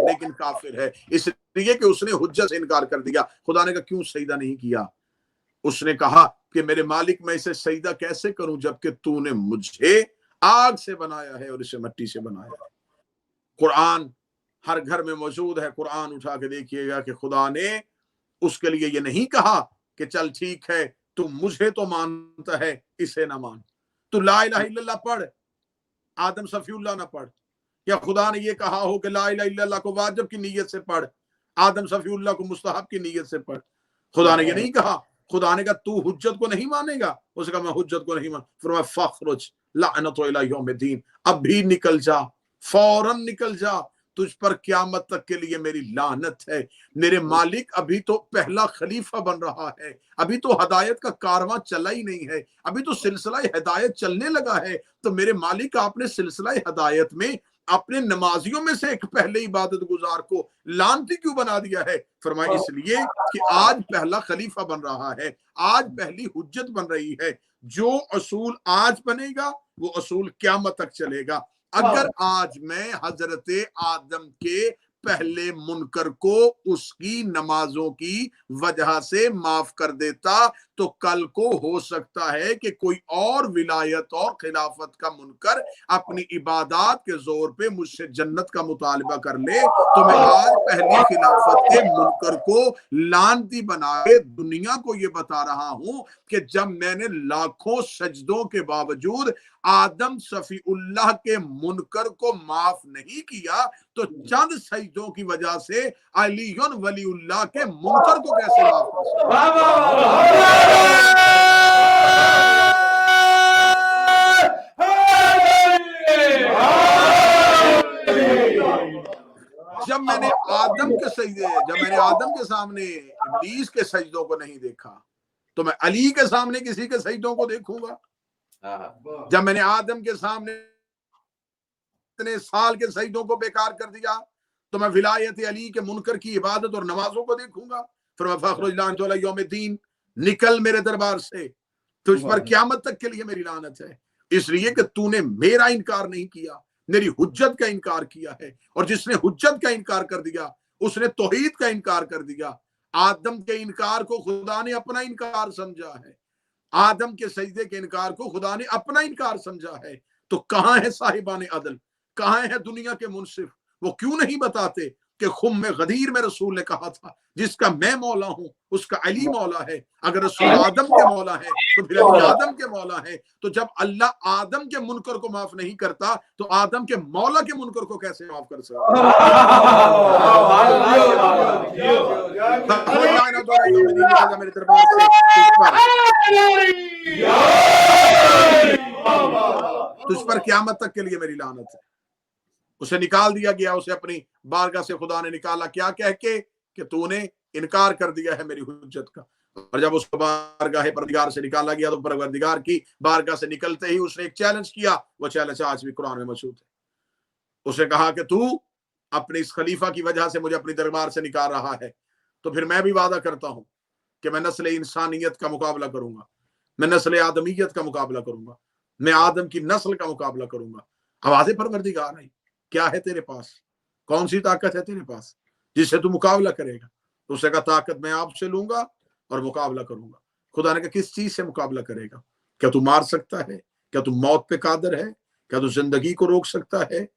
लेकिन काफिर है, इसलिए कि उसने हुज्जत से इनकार कर दिया। खुदा ने कहा क्यों सजदा नहीं किया? उसने कहा कि मेरे मालिक मैं इसे सजदा कैसे करूं जबकि तूने मुझे आग से बनाया है और इसे मिट्टी से बनाया है। कुरान हर घर में मौजूद है, कुरान उठा के देखिएगा कि खुदा ने उसके लिए ये नहीं कहा कि चल ठीक है तू मुझे तो मानता है इसे ना मान, तू ला इलाहा इल्लल्लाह पढ़ आदम सफीउल्लाह ना पढ़। या खुदा ने ये कहा हो कि ला इलाहा इल्लल्लाह को वाजिब की नीयत से पढ़, आदम सफीउल्लाह को मुस्तहब की नीयत से पढ़। खुदा ने ये नहीं कहा। खुदा ने कहा तू हुज्जत को नहीं मानेगा, उसने कहा मैं हुज्जत को नहीं मान, फरमाया फखरुज लानतु इला यौमिद्दीन, अब भी निकल जा, फौरन निकल जा, तुझ पर क़यामत तक के लिए मेरी लानत है। मेरे मालिक अभी तो पहला खलीफा बन रहा है, अभी तो हदायत का कारवां चला ही नहीं है, अभी तो सिलसिला हिदायत चलने लगा है। तो मेरे मालिक आपने सिलसिला हिदायत में अपने नमाजियों में से एक पहले इबादत गुजार को लानती क्यों बना दिया है? फरमाया इसलिए कि आज पहला खलीफा बन रहा है, आज पहली हुज्जत बन रही है। जो असूल आज बनेगा वो असूल क़यामत तक चलेगा। अगर आज मैं हजरत आदम के पहले मुनकर को उसकी नमाजों की वजह से माफ कर देता तो कल को हो सकता है कि कोई और विलायत और खिलाफत का मुनकर अपनी इबादत के जोर पे मुझसे जन्नत का मुतालबा कर ले। तो मैं आज पहली खिलाफत के मुनकर को लानती बना के दुनिया को ये बता रहा हूं कि जब मैंने लाखों सजदों के बावजूद आदम सफीउल्लाह के मुनकर को माफ नहीं किया तो चंद सजदों की वजह से अलीयुन वलीउल्लाह के मुनकर को कैसे माफ कर सकता? जब मैंने आदम के सामने इब्लीस के सजदों को नहीं देखा तो मैं अली के सामने किसी के सजदों को देखूंगा। जब मैंने आदम के सामने इतने साल के सजदों को बेकार कर दिया तो मैं विलायत अली के मुनकर की इबादत और नमाजों को देखूंगा। फिर फखरुज लानतु इला यौमिद्दीन, निकल मेरे दरबार से, तुझ पर क़यामत तक के लिए मेरी लानत है, इसलिए कि तूने मेरा इनकार नहीं किया, मेरी हुज्जत का इनकार किया है। और जिसने हुज्जत का इनकार कर दिया उसने तौहीद का इनकार कर दिया। आदम के इनकार को खुदा ने अपना इनकार समझा है, आदम के सजदे के इनकार को खुदा ने अपना इनकार समझा है। तो कहां है साहिबान अदल, कहां है दुनिया के मुनसिफ? वो क्यों नहीं बताते کہ खुम में गदीर में रसूल ने कहा था जिसका मैं मौला हूं उसका अली मौला है। अगर रसूल आदम के मौला है तो फिर अली आदम के मौला है। तो जब अल्लाह आदम के मुनकर को माफ नहीं करता तो आदम के मौला के मुनकर को कैसे माफ कर सकता? मेरे दरबार से तुझ पर क़यामत तक के लिए मेरी लानत है। उसे निकाल दिया गया, उसे अपनी बारगाह से खुदा ने निकाला, क्या कह के कि तूने इनकार कर दिया है मेरी हुज्जत का। और जब उसको बारगाह परवरदिगार से निकाला गया तो परवरदिगार की बारगाह से निकलते ही उसने एक चैलेंज किया। वो चैलेंज आज भी कुरान में मौजूद है। उसने कहा कि तू अपने इस खलीफा की वजह से मुझे अपनी दरबार से निकाल रहा है, तो फिर मैं भी वादा करता हूं कि मैं नस्ल इंसानियत का मुकाबला करूंगा, मैं नस्ल आदमियत का मुकाबला करूंगा, मैं आदम की नस्ल का मुकाबला करूंगा। आवाज़ परवरदिगार आई, क्या है तेरे पास, कौन सी ताकत है तेरे पास जिससे तू मुकाबला करेगा? तो उसने कहा ताकत मैं आपसे लूंगा और मुकाबला करूंगा। खुदा ने कहा किस चीज से मुकाबला करेगा? क्या तू मार सकता है? क्या तू मौत पे कादर है? क्या तू जिंदगी को रोक सकता है?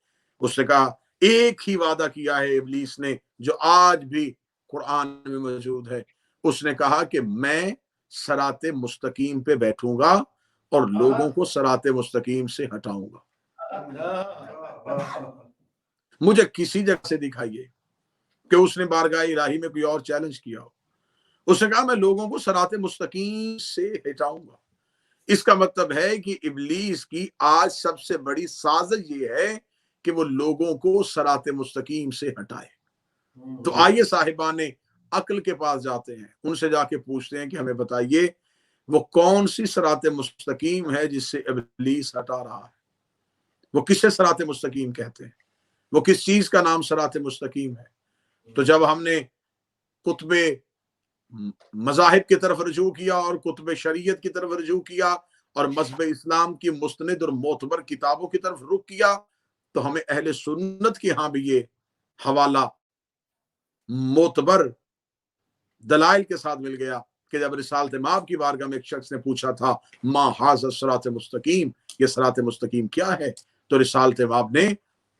उसने कहा एक ही वादा किया है इब्लीस ने जो आज भी कुरान में मौजूद है। उसने कहा कि मैं सराते मुस्तकीम पे बैठूंगा और लोगों को सराते मुस्तकीम से हटाऊंगा। मुझे किसी जगह से दिखाइए कि उसने बारगाह इलाही में कोई और चैलेंज किया हो। उसने कहा मैं लोगों को सराते मुस्तकीम से हटाऊंगा। इसका मतलब है कि इब्लीस की आज सबसे बड़ी साजिश ये है कि वो लोगों को सराते मुस्तकीम से हटाए। तो आइए साहिबान अक्ल के पास जाते हैं, उनसे जाके पूछते हैं कि हमें बताइए वो कौन सी सराते मुस्तकीम है जिससे इब्लीस हटा रहा है। वो किसे सराते मुस्तकीम कहते हैं? वो किस चीज का नाम सराते मुस्तकीम है? तो जब हमने कुतबे मज़ाहिब की तरफ रजू किया और कुतबे शरीयत की तरफ रजू किया और मज़हब इस्लाम की मुस्तनिद और मोतबर किताबों की तरफ रुख किया तो हमें अहले सुन्नत के यहाँ भी ये हवाला मोतबर दलाइल के साथ मिल गया कि जब रिसालत माब की बारगाह में एक शख्स ने पूछा था मा हाज़ा सराते मुस्तकीम, ये सराते मुस्तकीम क्या है? तो रिसालत माब ने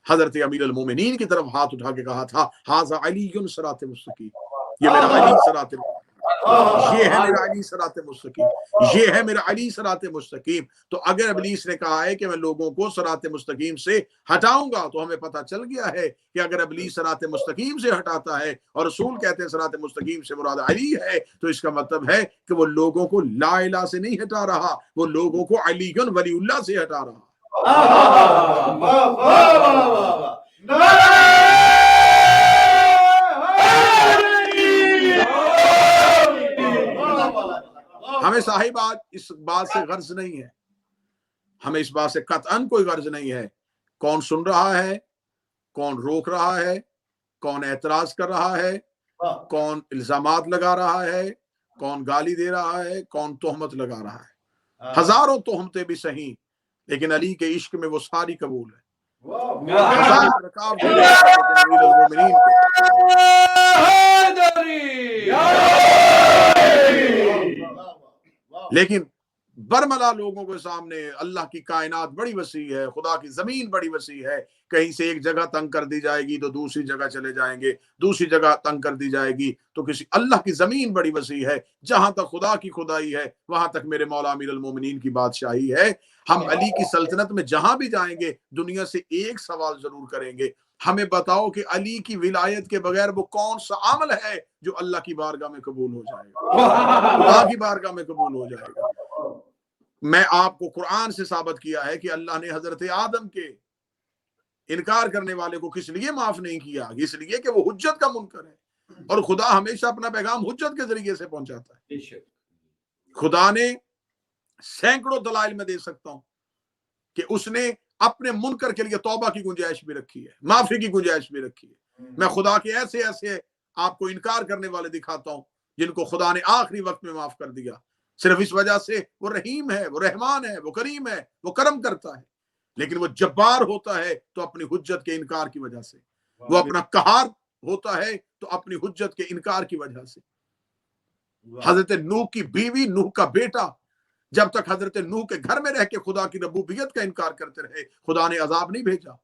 हजरत अमीर अल मोमिनीन की तरफ हाथ उठा के कहा था हाज़ा अलीयुन सराते मुस्तकीम, ये मेरा अली सराते, ये है मेरा अली सराते मुस्तकीम, ये है मेरा अली सराते मुस्तकीम। तो अगर इब्लीस ने कहा है कि मैं लोगों को सराते मुस्तकीम से हटाऊंगा तो हमें पता चल गया है कि अगर इब्लीस सराते मुस्तकीम से हटाता है और रसूल कहते हैं सराते मुस्तकीम से मुराद अली है, तो इसका मतलब है कि वो लोगों को ला इलाहा से नहीं हटा रहा, वो लोगों को अलीयुन वलीउल्लाह से हटा रहा। हमें साहिब आज इस बात से गर्ज नहीं है, हमें इस बात से कतअन कोई गर्ज नहीं है कौन सुन रहा है, कौन रोक रहा है, कौन एतराज कर रहा है, कौन इल्जामात लगा रहा है, कौन गाली दे रहा है, कौन तोहमत लगा रहा है। हजारों तोहमतें भी सही लेकिन अली के इश्क में वो सारी कबूल है। लेकिन बरमला लोगों के सामने अल्लाह की कायनात बड़ी वसी है, खुदा की जमीन बड़ी वसी है, कहीं से एक जगह तंग कर दी जाएगी तो दूसरी जगह चले जाएंगे, दूसरी जगह तंग कर दी जाएगी तो किसी, अल्लाह की जमीन बड़ी वसी है, जहां तक खुदा की खुदाई है वहां तक मेरे मौला अमीर अल मोमिनीन की बादशाही है। हम अली की सल्तनत में जहां भी जाएंगे दुनिया से एक सवाल जरूर करेंगे, हमें बताओ कि अली की विलायत के बगैर वो कौन सा अमल है जो अल्लाह की बारगाह में कबूल हो जाएगा, खुदा की बारगाह में कबूल हो जाएगा। मैं आपको कुरान से साबित किया है कि अल्लाह ने हजरत आदम के इनकार करने वाले को किस लिए माफ नहीं किया, इसलिए कि वो हुज्जत का मुनकर है और खुदा हमेशा अपना पैगाम हुज्जत के जरिए से पहुंचाता है। खुदा ने सैकड़ों दलाइल में दे सकता हूं कि उसने अपने मुनकर के लिए तौबा की गुंजाइश भी रखी है, माफी की गुंजाइश भी रखी है। मैं खुदा के ऐसे ऐसे आपको इनकार करने वाले दिखाता हूं जिनको खुदा ने आखिरी वक्त में माफ कर दिया, सिर्फ इस वजह से वो रहीम है, वो रहमान है, वो करीम है, वो करम करता है। लेकिन वो जब्बार होता है तो अपनी हुज्जत के इनकार की वजह से, वो अपना कहार होता है तो अपनी हुज्जत के इनकार की वजह से। हजरत नूह की बीवी, नूह का बेटा जब तक हजरत नूह के घर में रह के खुदा की रबूबियत का इनकार करते रहे खुदा ने अजाब नहीं भेजा,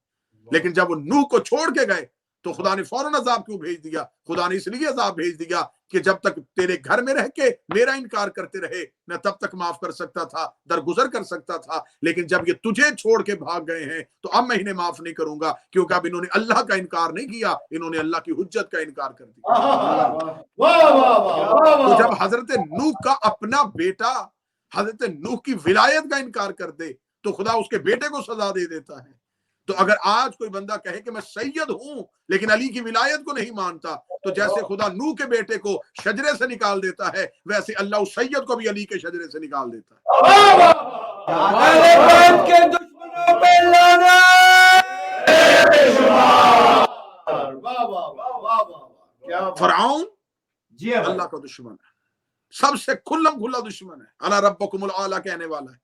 लेकिन जब वो नूह को छोड़ के गए تو خدا نے فوراً عذاب کیوں بھیج دیا؟ خدا نے اس لیے عذاب بھیج دیا کہ جب تک تیرے گھر میں رہ کے میرا انکار کرتے رہے میں تب تک معاف کر سکتا تھا، درگزر کر سکتا تھا، لیکن جب یہ تجھے چھوڑ کے بھاگ گئے ہیں تو اب میں انہیں معاف نہیں کروں گا، کیونکہ اب انہوں نے اللہ کا انکار نہیں کیا، انہوں نے اللہ کی حجت کا انکار کر دیا۔ تو جب حضرت نوح کا اپنا بیٹا حضرت نوح کی ولایت کا انکار کر دے تو خدا اس کے بیٹے کو سزا دے دیتا ہے۔ تو اگر آج کوئی بندہ کہے کہ میں سید ہوں لیکن علی کی ولایت کو نہیں مانتا، تو جیسے خدا نوح کے بیٹے کو شجرے سے نکال دیتا ہے ویسے اللہ اس سید کو بھی علی کے شجرے سے نکال دیتا ہے۔ فرعون جی اللہ کا دشمن ہے، سب سے کھلم کھلا دشمن ہے، انا ربکم الاعلی کہنے والا ہے۔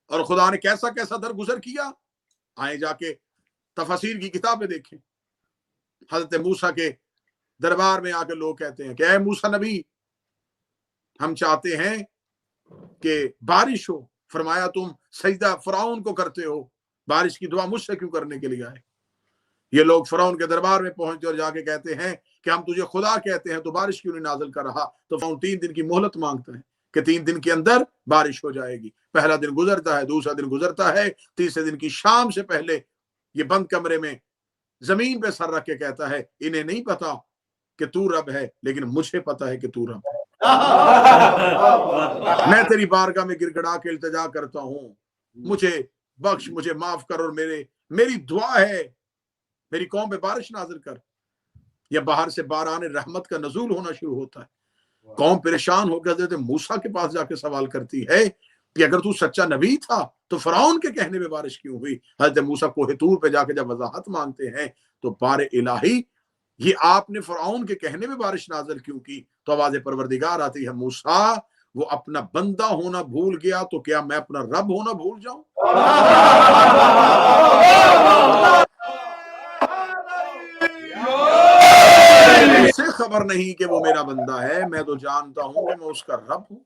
اور خدا نے کیسا کیسا درگزر کیا، آئیں جا کے تفاسیر کی کتابیں دیکھیں۔ حضرت موسیٰ کے دربار میں آ کے لوگ کہتے ہیں کہ اے موسیٰ نبی، ہم چاہتے ہیں کہ بارش ہو۔ فرمایا تم سجدہ فرعون کو کرتے ہو، بارش کی دعا مجھ سے کیوں کرنے کے لیے آئے؟ یہ لوگ فرعون کے دربار میں پہنچتے اور جا کے کہتے ہیں کہ ہم تجھے خدا کہتے ہیں تو بارش کیوں نہیں نازل کر رہا؟ تو فرعون 3 دن کی مہلت مانگتا ہے کہ 3 دن کے اندر بارش ہو جائے گی۔ پہلا دن گزرتا ہے، دوسرا دن گزرتا ہے، تیسرے دن کی شام سے پہلے یہ بند کمرے میں زمین پہ سر رکھ کے کہتا ہے انہیں نہیں پتا کہ تو رب ہے لیکن مجھے پتا ہے کہ تو رب ہے۔ میں تیری بارگاہ میں گر گڑا کے التجا کرتا ہوں، مجھے بخش، مجھے معاف کر، اور میری دعا ہے میری قوم پہ بارش نازل کر۔ یا باہر سے باران رحمت کا نزول ہونا شروع ہوتا ہے۔ قوم پریشان ہو کے حضرت موسیٰ کے پاس جا کے سوال کرتی ہے کہ اگر تو سچا نبی تھا تو فرعون کے کہنے میں بارش کیوں ہوئی؟ حضرت موسیٰ کوہ طور پہ جا کے جب وضاحت مانگتے ہیں تو بار الہی یہ آپ نے فرعون کے کہنے میں بارش نازل کیوں کی؟ تو آواز پروردگار آتی ہے موسیٰ وہ اپنا بندہ ہونا بھول گیا تو کیا میں اپنا رب ہونا بھول جاؤں؟ اسے خبر نہیں کہ وہ میرا بندہ ہے، میں تو جانتا ہوں کہ میں اس کا رب ہوں۔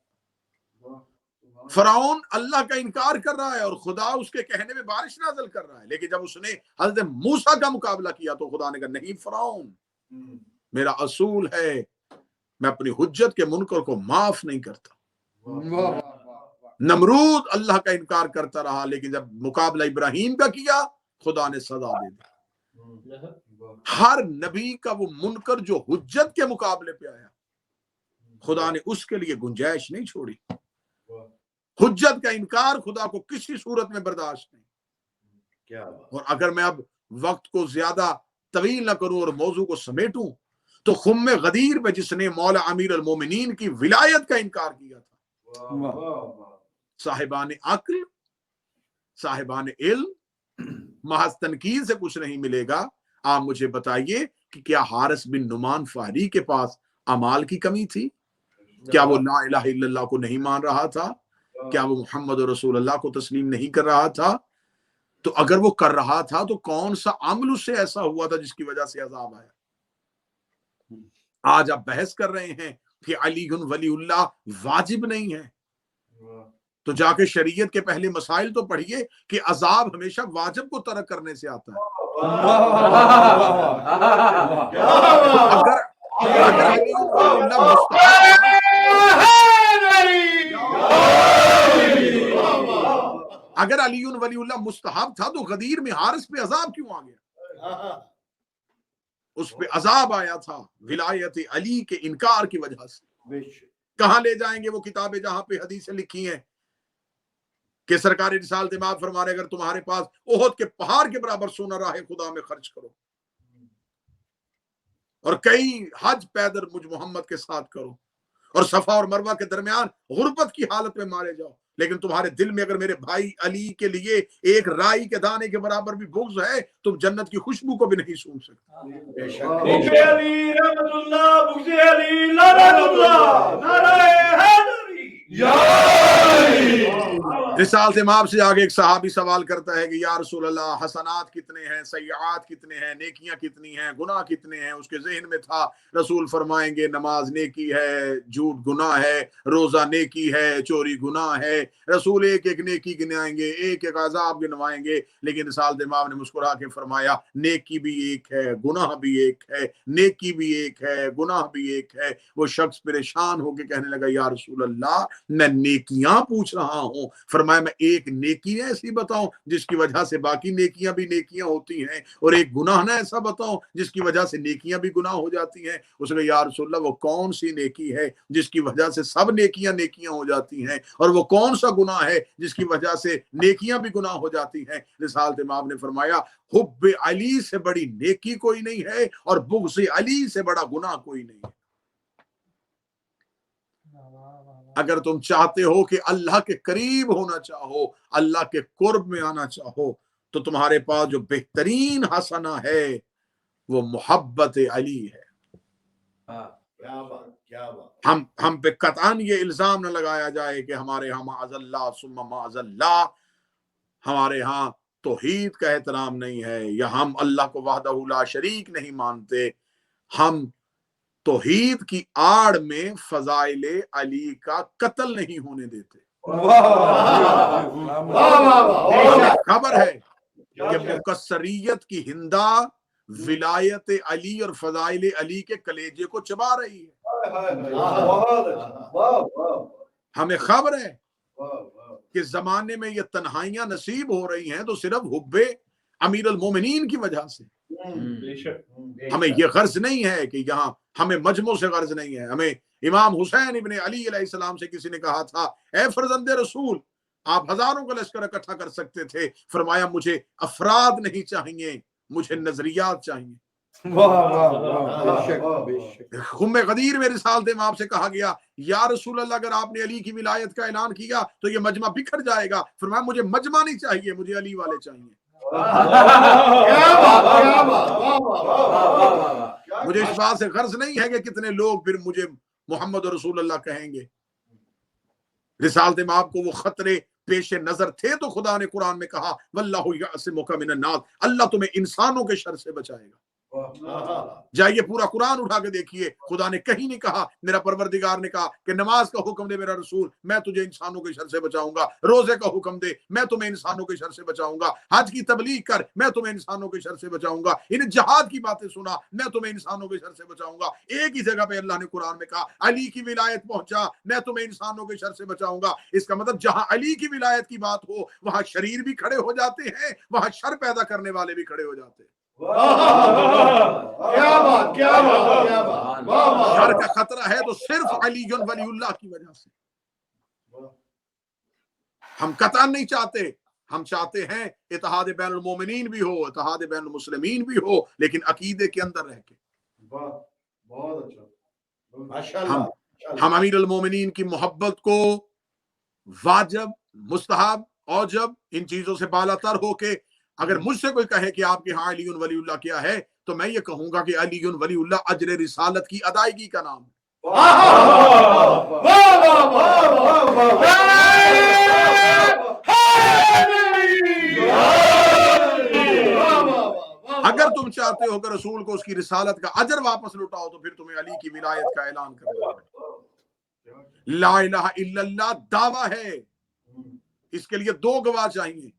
فرعون اللہ کا انکار کر رہا ہے اور خدا اس کے کہنے میں بارش نازل کر رہا ہے، لیکن جب اس نے حضرت موسیٰ کا مقابلہ کیا تو خدا نے کہا نہیں فرعون، میرا اصول ہے میں اپنی حجت کے منکر کو معاف نہیں کرتا۔ نمرود اللہ کا انکار کرتا رہا لیکن جب مقابلہ ابراہیم کا کیا خدا نے سزا دے دی۔ ہر نبی کا وہ منکر جو حجت کے مقابلے پہ آیا خدا نے اس کے لیے گنجائش نہیں چھوڑی۔ حجت کا انکار خدا کو کسی صورت میں برداشت نہیں۔ اور اگر میں اب وقت کو زیادہ طویل نہ کروں اور موضوع کو سمیٹوں تو خم غدیر پہ جس نے مولا امیر المومنین کی ولایت کا انکار کیا تھا، صاحبان عقل، صاحبان علم، محض تنقید سے کچھ نہیں ملے گا۔ آپ مجھے بتائیے کہ کیا حارث بن نعمان فہری کے پاس اعمال کی کمی تھی؟ کیا وہ لا الہ الا اللہ کو نہیں مان رہا تھا؟ کیا وہ محمد رسول اللہ کو تسلیم نہیں کر رہا تھا؟ تو اگر وہ کر رہا تھا تو کون سا عمل اس سے ایسا ہوا تھا جس کی وجہ سے عذاب آیا؟ آج آپ بحث کر رہے ہیں کہ علی ولی اللہ واجب نہیں ہے، تو جا کے شریعت کے پہلے مسائل تو پڑھیے کہ عذاب ہمیشہ واجب کو ترک کرنے سے آتا ہے۔ اگر علی ولی اللہ مستحب تھا تو غدیر میں حارث پہ عذاب کیوں آ گیا؟ اس پہ عذاب آیا تھا ولایت علی کے انکار کی وجہ سے۔ کہاں لے جائیں گے وہ کتابیں جہاں پہ حدیثیں لکھی ہیں کہ سرکار رسالت امام فرما رہے اگر تمہارے پاس احد کے پہاڑ کے برابر سونا راہ خدا میں خرچ کرو اور کئی حج پیدل مجھ محمد کے ساتھ کرو اور صفا اور مروہ کے درمیان غربت کی حالت میں مارے جاؤ، لیکن تمہارے دل میں اگر میرے بھائی علی کے لیے ایک رائی کے دانے کے برابر بھی بغض ہے تم جنت کی خوشبو کو بھی نہیں سون سکتے۔ रिसालत इमाम से आगे एक सहाबी सवाल करता है कि या रसूल अल्लाह, हसनात कितने हैं, सय्यात कितने हैं, नेकियां कितनी हैं, गुनाह कितने हैं? उसके ज़हन में था। रसूल फरमाएंगे नमाज नेकी है, झूठ गुनाह है, रोजा नेकी है, चोरी गुनाह है। रसूल एक एक नेकी गिनाएंगे, एक एक अज़ाब गिनवाएंगे, लेकिन रिसालत इमाम ने मुस्कुरा के फरमाया नेकी भी एक है, गुनाह भी एक है, नेकी भी एक है, गुनाह भी एक है। वो शख्स परेशान होकर कहने लगा या रसूल अल्लाह, मैं नेकियां पूछ रहा हूँ। फरमाया मैं एक नेकी ऐसी बताऊं जिसकी वजह से बाकी नेकियां भी नेकियां होती हैं, और एक गुनाह ना ऐसा बताऊं जिसकी वजह से नेकियां भी गुनाह हो जाती हैं। उसने कहा या रसूल अल्लाह, वो कौन सी नेकी है जिसकी वजह से सब नेकियां नेकियां हो जाती हैं, और वो कौन सा गुनाह है जिसकी वजह से नेकियां भी गुनाह हो जाती हैं? रिसालत इमाम ने फरमाया हुब्बे अली से बड़ी नेकी कोई नहीं है, और बुग़्ज़े अली से बड़ा गुनाह कोई नहीं है। अगर तुम चाहते हो कि अल्लाह के करीब होना चाहो, अल्लाह के कुर्ब में आना चाहो, तो तुम्हारे पास जो बेहतरीन हसना है वो मोहब्बत अली है। क्या बात, क्या बात। हम पे कतई ये इल्जाम न लगाया जाए कि हमारे यहाँ माअज़ल्लाह सुम्मा माअज़ल्लाह, हमारे यहाँ तौहीद का एहतराम नहीं है, या हम अल्लाह को वहदहू ला शरीक नहीं मानते। हम तौहीद की आड़ में फजाइले अली का कत्ल नहीं होने देते। खबर है कि मुकस्सरियत की हिंदा विलायत अली और फजाइले अली के कलेजे को चबा रही है। हमें खबर है कि जमाने में ये तन्हाइयां नसीब हो रही हैं तो सिर्फ हुब्बे अमीर अल मोमिनीन की वजह से। हमें ये गर्ज नहीं है कि यहाँ हमें मजमू से गर्ज नहीं है। हमें इमाम हुसैन इब्ने अली अलैहिस्सलाम से किसी ने कहा था, ए फर्जंदे रसूल, आप हजारों का लश्कर इकट्ठा कर सकते थे। फरमाया मुझे अफराद नहीं चाहिए, मुझे नजरियात चाहिए। खुम्मे गदीर में रिसालत इमाम से कहा गया या रसूल अल्लाह, अगर आपने अली की विलायत का ऐलान किया तो ये मजमा बिखर जाएगा। फरमाया मुझे मजमा नहीं चाहिए, मुझे अली वाले चाहिए। मुझे इस बात से गर्ज नहीं है कि कितने लोग फिर मुझे मोहम्मद रसूल अल्लाह कहेंगे। रिसालत इमाम को वो खतरे पेश नजर थे तो खुदा ने कुरान में कहा वल्लाहु यअसिमुका मिनन नास, अल्लाह तुम्हें इंसानों के शर से बचाएगा। जाइए पूरा कुरान उठा के देखिए, खुदा ने कहीं नहीं कहा, मेरा परवरदिगार ने कहा कि नमाज का हुक्म दे मेरा रसूल, मैं तुझे इंसानों के शर से बचाऊंगा। रोजे का हुक्म दे, मैं तुम्हें इंसानों के शर से बचाऊंगा। हज की तबलीग कर, मैं तुम्हें इंसानों के शर से बचाऊंगा। इन जहाद की बातें सुना, मैं तुम्हें इंसानों के शर से बचाऊंगा। एक ही जगह पे अल्लाह ने कुरान में कहा अली की विलायत पहुंचा, मैं तुम्हें इंसानों के शर से बचाऊंगा। इसका मतलब जहां अली की विलायत की बात हो वहां शरीर भी खड़े हो जाते हैं, वहां शर पैदा करने वाले भी खड़े हो जाते हैं। क्या बात, क्या बात, क्या बात। शर का खतरा है तो सिर्फ अली वलीउल्लाह की वजह से। हम कतई नहीं चाहते, हम चाहते हैं इत्तेहाद बैनुल मोमिनीन भी हो, इत्तेहाद बैनुल मुस्लिमीन भी हो, लेकिन अकीदे के अंदर रह के। बहुत अच्छा, माशाअल्लाह। हम अमीर अल मोमिनीन की मोहब्बत को वाजिब, मुस्तहब, औजब इन चीजों से बालातर होके अगर मुझसे कोई कहे कि आपके यहाँ अली वलीउल्लाह क्या है, तो मैं ये कहूंगा कि अली वलीउल्लाह अजर रिसालत की अदायगी का नाम है। अगर तुम चाहते हो कि रसूल को उसकी रिसालत का अजर वापस लौटाओ तो फिर तुम्हें अली की विलायत का ऐलान करना है। ला इलाहा इल्लल्लाह दावा है, इसके लिए दो गवाह चाहिए।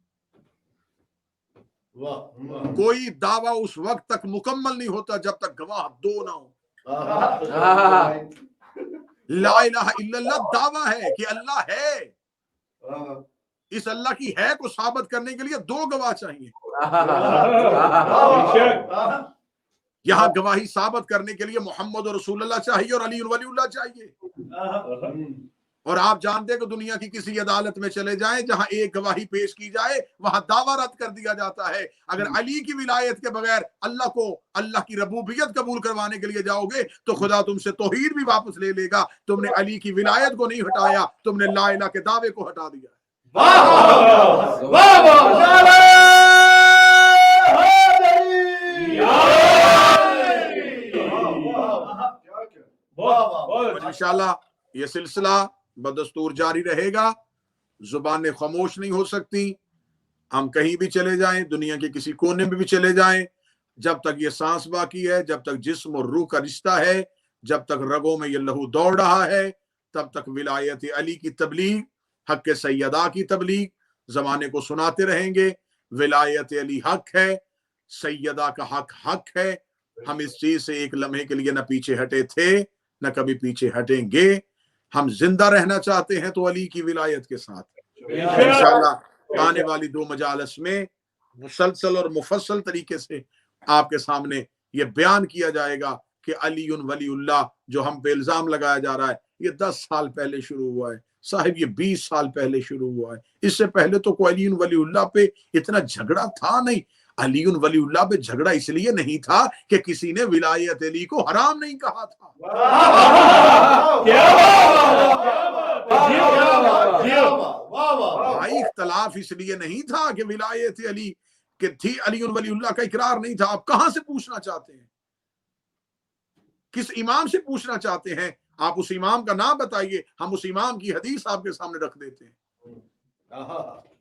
कोई दावा उस वक्त तक मुकम्मल नहीं होता जब तक गवाह दो ना हो। ला इलाहा इल्लल्लाह दावा है कि अल्लाह है, इस अल्लाह की है को साबित करने के लिए दो गवाह चाहिए। यहाँ गवाही साबित करने के लिए मोहम्मद रसूलुल्लाह चाहिए और अली वलीउल्लाह चाहिए। और आप जानते हैं कि दुनिया की किसी अदालत में चले जाएं, जहां एक गवाही पेश की जाए वहां दावा रद्द कर दिया जाता है। अगर अली की विलायत के बगैर अल्लाह को अल्लाह की रबूबियत कबूल करवाने के लिए जाओगे तो खुदा तुमसे तौहीद भी वापस ले लेगा। तुमने अली की विलायत को नहीं हटाया, तुमने ला इलाहा के दावे को हटा दिया। इंशाअल्लाह ये सिलसिला बदस्तूर जारी रहेगा। जुबानें खामोश नहीं हो सकती, हम कहीं भी चले जाएं, दुनिया के किसी कोने में भी चले जाएं, जब तक ये सांस बाकी है, जब तक जिस्म और रूह का रिश्ता है, जब तक रगों में ये लहू दौड़ रहा है, तब तक विलायत अली की तबलीग, हक सैयदा की तबलीग जमाने को सुनाते रहेंगे। विलायत अली हक है, सैयदा का हक हक है। हम इस चीज से एक लम्हे के लिए न पीछे हटे थे, न कभी पीछे हटेंगे। हम जिंदा रहना चाहते हैं तो अली की विलायत के साथ इंशाअल्लाह आने वाली 2 मजालस में मुसलसल और मुफस्सल तरीके से आपके सामने ये बयान किया जाएगा कि अलीउन वलीउल्लाह जो हम पे इल्जाम लगाया जा रहा है, ये 10 साल पहले शुरू हुआ है साहिब, ये 20 साल पहले शुरू हुआ है। इससे पहले तो कोई अलीउन वलीउल्लाह पे इतना झगड़ा था नहीं। अलीउन वलीउल्लाह पे झगड़ा इसलिए नहीं था कि किसी ने विलायत अली को हराम नहीं कहा था। भाई इख्तलाफ इसलिए नहीं था कि विलायत अली कि थी, अलीउन वलीउल्लाह का इकरार नहीं था। आप कहां से पूछना चाहते हैं, किस इमाम से पूछना चाहते हैं? आप उस इमाम का नाम बताइए, हम उस इमाम की हदीस आपके सामने रख देते हैं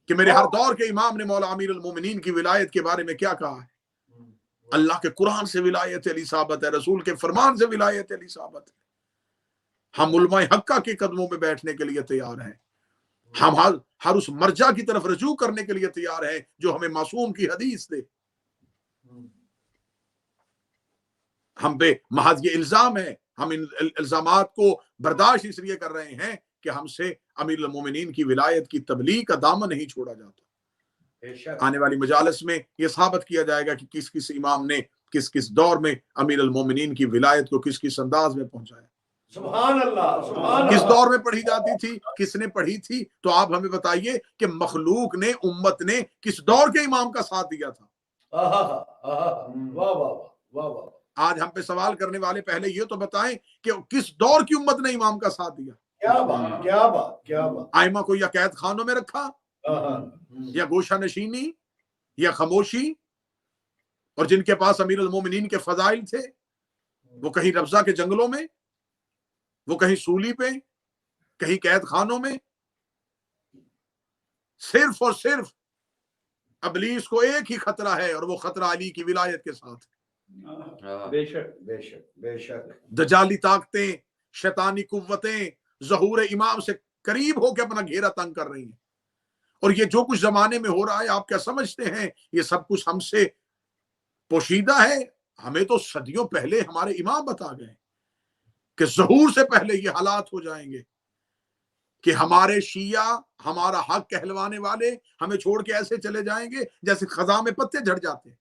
कि मेरे हर दौर के इमाम ने मौला अमीरुल मोमिनीन की विलायत के बारे में क्या कहा है। अल्लाह के कुरान से विलायत अली साबित है, रसूल के फरमान से विलायत अली साबित है। हम उलमाए हक्का के कदमों में बैठने के लिए तैयार हैं। हम हर उस मर्जा की तरफ रजू करने के लिए तैयार हैं जो हमें मासूम की हदीस दे। हम पे महज ये इल्जाम है, हम इन इल्जामात को बर्दाश्त इसलिए कर रहे हैं कि हमसे अमीरुल मोमिनीन की विलायत की तबलीग का दामन नहीं छोड़ा जाता। आने वाली मजालस में यह साबित किया जाएगा कि किस किस इमाम ने किस किस दौर में अमीरुल मोमिनीन की विलायत को किस किस अंदाज में पहुंचाया, सुभान अल्लाह, सुभान किस अल्लाह। दौर में पढ़ी जाती थी, किसने पढ़ी थी। तो आप हमें बताइए कि मखलूक ने, उम्मत ने किस दौर के इमाम का साथ दिया था। वाह वाह वाह वाह। आज हम पे सवाल करने वाले पहले ये तो बताएं कि किस दौर की उम्मत ने इमाम का साथ दिया। क्या बात, क्या बात, क्या बात। आइमा को या कैद खानों में रखा, या गोशा नशीनी, या खामोशी, और जिनके पास अमीरुल मोमिनीन के फजाइल थे वो कहीं रब्जा के जंगलों में, वो कहीं सूली पे, कहीं कैद खानों में। सिर्फ और सिर्फ अबलीस को एक ही खतरा है और वो खतरा अली की विलायत के साथ। बेशक बेशक बेशक। दजाली ताकतें, शैतानी कुव्वतें ज़हूर इमाम से करीब होकर अपना घेरा तंग कर रही हैं। और ये जो कुछ जमाने में हो रहा है, आप क्या समझते हैं ये सब कुछ हमसे पोशीदा है? हमें तो सदियों पहले हमारे इमाम बता गए कि ज़हूर से पहले ये हालात हो जाएंगे कि हमारे शिया, हमारा हक कहलवाने वाले हमें छोड़ के ऐसे चले जाएंगे जैसे खजा में पत्ते झड़ जाते हैं।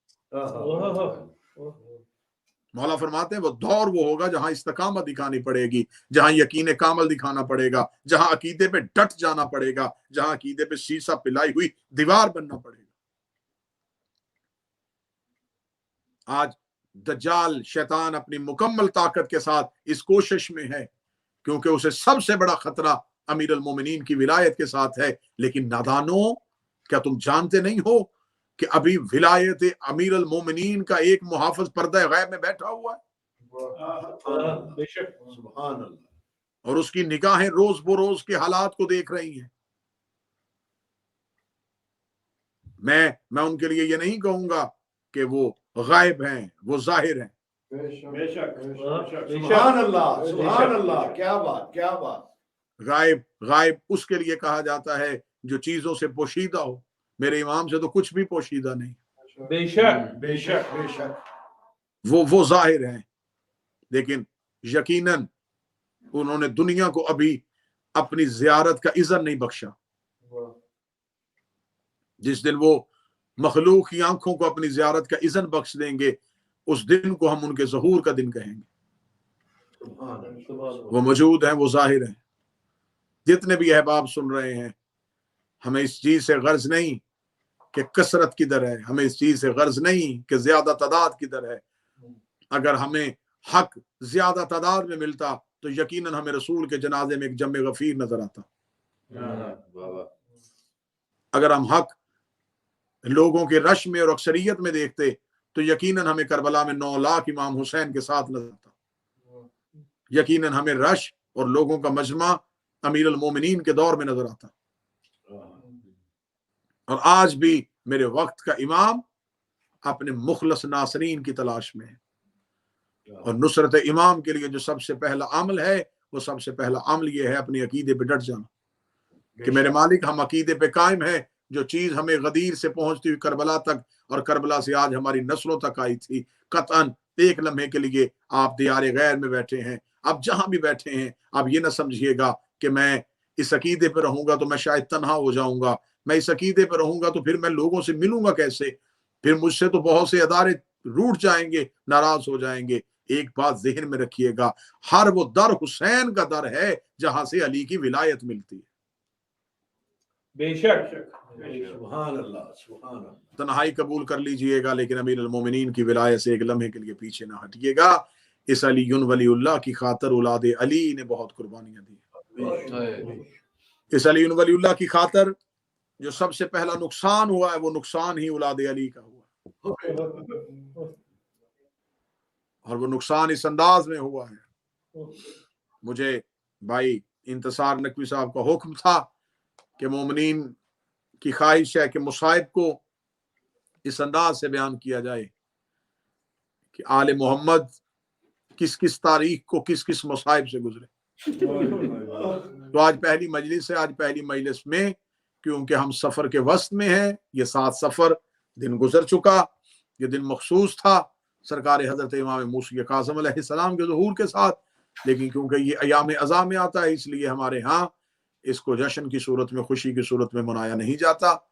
मौला फरमाते हैं वो दौर वो होगा जहां इस्तकामत दिखानी पड़ेगी, जहां यकीन कामल दिखाना पड़ेगा, जहां अकीदे पे डट जाना पड़ेगा, जहां अकीदे पे शीशा पिलाई हुई दीवार बनना पड़ेगा। आज दज्जाल शैतान अपनी मुकम्मल ताकत के साथ इस कोशिश में है क्योंकि उसे सबसे बड़ा खतरा अमीरुल मोमिनीन की विलायत के साथ है। लेकिन नादानो, क्या तुम जानते नहीं हो कि अभी विलायत अमीरुल मोमिनीन का एक मुहाफिज पर्दा गैब में बैठा हुआ है सुभान अल्लाह। और उसकी निगाहें रोज बरोज के हालात को देख रही हैं। मैं उनके लिए ये नहीं कहूंगा कि वो गायब हैं, वो जाहिर हैं। सुभान अल्लाह, सुभान अल्लाह। क्या बात, क्या बात। गायब उसके लिए कहा जाता है जो चीजों से पोशीदा हो। मेरे इमाम से तो कुछ भी पोशीदा नहीं। बेशक बेशक बेशक। वो जाहिर हैं, लेकिन यकीनन उन्होंने दुनिया को अभी अपनी जियारत का इज़्ज़त नहीं बख्शा। जिस दिन वो मखलूक की आंखों को अपनी जियारत का इज़्ज़त बख्श देंगे, उस दिन को हम उनके ज़हूर का दिन कहेंगे। वो मौजूद हैं, वो जाहिर हैं। जितने भी अहबाब सुन रहे हैं, हमें इस चीज से गर्ज नहीं कि कसरत किधर है, हमें इस चीज से गर्ज नहीं कि ज्यादा तादाद किधर है। अगर हमें हक ज्यादा तादाद में मिलता तो यकीनन हमें रसूल के जनाजे में एक जम्मे गफीर नजर आता। अगर हम हक लोगों के रश में और अक्सरियत में देखते तो यकीनन हमें करबला में 9 लाख इमाम हुसैन के साथ नजर आता। यकीनन हमें रश और लोगों का मजमा अमीरुल मोमिनीन के दौर में नजर आता। और आज भी मेरे वक्त का इमाम अपने मुखलस नासरीन की तलाश में है। और नुसरत इमाम के लिए जो सबसे पहला अमल है, वो सबसे पहला अमल ये है अपनी अकीदे पे डट जाना कि मेरे मालिक हम अकीदे पे कायम है। जो चीज हमें गदीर से पहुंचती हुई करबला तक और करबला से आज हमारी नस्लों तक आई थी, कतन एक लम्हे के लिए आप दियारे गैर में बैठे हैं, आप जहां भी बैठे हैं, आप ये ना समझिएगा कि मैं इस अकीदे पे रहूंगा तो मैं शायद तन्हा हो जाऊंगा, मैं इस अकीदे पे रहूंगा तो फिर मैं लोगों से मिलूंगा कैसे, फिर मुझसे तो बहुत से अदारे रूठ जाएंगे, नाराज हो जाएंगे। एक बात जहन में रखिएगा, हर वो दर हुसैन का दर है जहां से अली की विलायत मिलती है। बेशक। सुभान अल्लाह, सुभान अल्लाह। तन्हाई कबूल कर लीजिएगा, लेकिन अमीर अल मोमिनीन की विलायत से एक लम्हे के लिए पीछे ना हटिएगा। इस अलीयुन वलीउल्लाह की खातर औलाद अली ने बहुत कुर्बानियां दी। इस अलीयुन वलीउल्लाह की खातर जो सबसे पहला नुकसान हुआ है, वो नुकसान ही औलाद अली का हुआ, और वो नुकसान इस अंदाज में हुआ है। मुझे भाई इंतसार नकवी साहब का हुक्म था कि मोमिनीन की ख्वाहिश है कि मुसाइब को इस अंदाज से बयान किया जाए कि आले मोहम्मद किस किस तारीख को किस किस मुसाइब से गुजरे। तो आज पहली मजलिस है, आज पहली मजलिस में क्योंकि हम सफर के वस्त में हैं, ये 7 सफर दिन गुजर चुका, ये दिन मखसूस था सरकार हजरत इमाम मूसा काज़िम अलैहिस्सलाम के ज़ुहूर के साथ, लेकिन क्योंकि ये अयाम अज़ा में आता है इसलिए हमारे यहाँ इसको जश्न की सूरत में, खुशी की सूरत में मनाया नहीं जाता।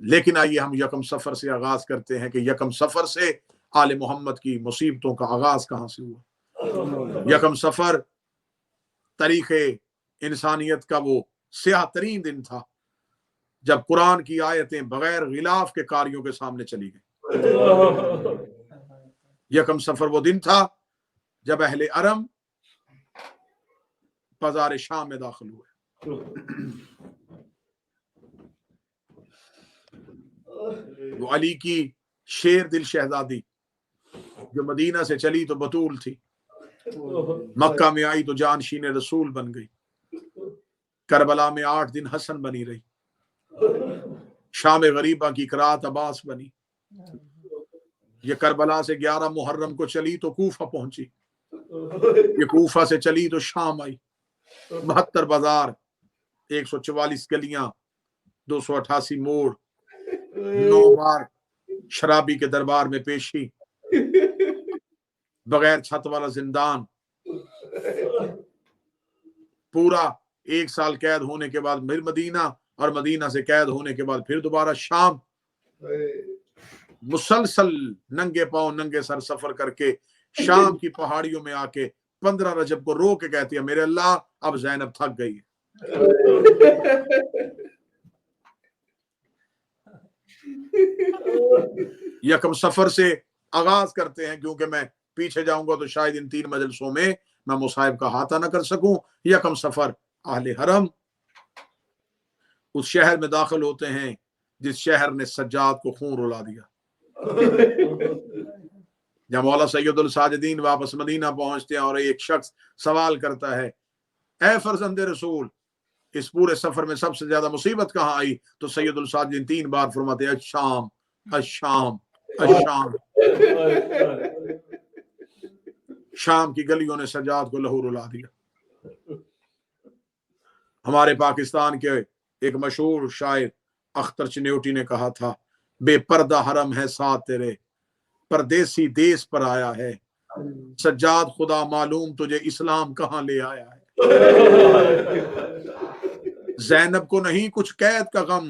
लेकिन आइए हम यकम सफर से आगाज करते हैं कि यकम सफर से आले मोहम्मद की मुसीबतों का आगाज कहाँ से हुआ। यकम सफर तारीख़े इंसानियत का वो स्याह तरीन दिन था जब कुरान की आयतें बगैर गिलाफ के कारियों के सामने चली गई। यकम सफर वो दिन था जब अहले अरम बाजार शाम में दाखिल हुए। वो अली की शेर दिल शहजादी जो मदीना से चली तो बतूल थी, मक्का में आई तो जानशीन रसूल बन गई, करबला में 8 दिन हसन बनी रही, शाम गरीबा की करात अब्बास बनी, ये करबला से 11 मुहर्रम को चली तो कूफा पहुंची, ये कूफा से चली तो शाम आई, 72 बाजार, 144 गलियां, 288 मोड़, 9 बार शराबी के दरबार में पेशी, बगैर छत वाला जिंदान, पूरा 1 साल कैद होने के बाद फिर मदीना, और मदीना से कैद होने के बाद फिर दोबारा शाम, मुसलसल नंगे पांव नंगे सर सफर करके शाम की पहाड़ियों में आके 15 रजब को रो के कहती है मेरे अल्लाह अब ज़ैनब थक गई है। यकम सफर से आगाज करते हैं क्योंकि मैं पीछे जाऊंगा तो शायद इन 3 मजलिसों में मैं मुसाहिब का हाथा ना कर सकूं। यकम सफर अहले हरम उस शहर में दाखिल होते हैं जिस शहर ने सज्जाद को खून रुला दिया। जब मौला सैयदुल साजिदीन वापस मदीना पहुंचते हैं और एक शख्स सवाल करता है ऐ फरजंदे रसूल इस पूरे सफर में सबसे ज्यादा मुसीबत कहाँ आई, तो सैयदुल साजिदीन 3 बार फरमाते हैं शाम अशाम अशाम। शाम की गलियों ने सज्जाद को लहू रुला दिया। हमारे पाकिस्तान के एक मशहूर शायर अख्तर चिन्योटी ने कहा था बेपर्दा हरम है साथ तेरे परदेसी देश पर आया है, सज्जाद खुदा मालूम तुझे इस्लाम कहाँ ले आया है। ज़ैनब को नहीं कुछ कैद का गम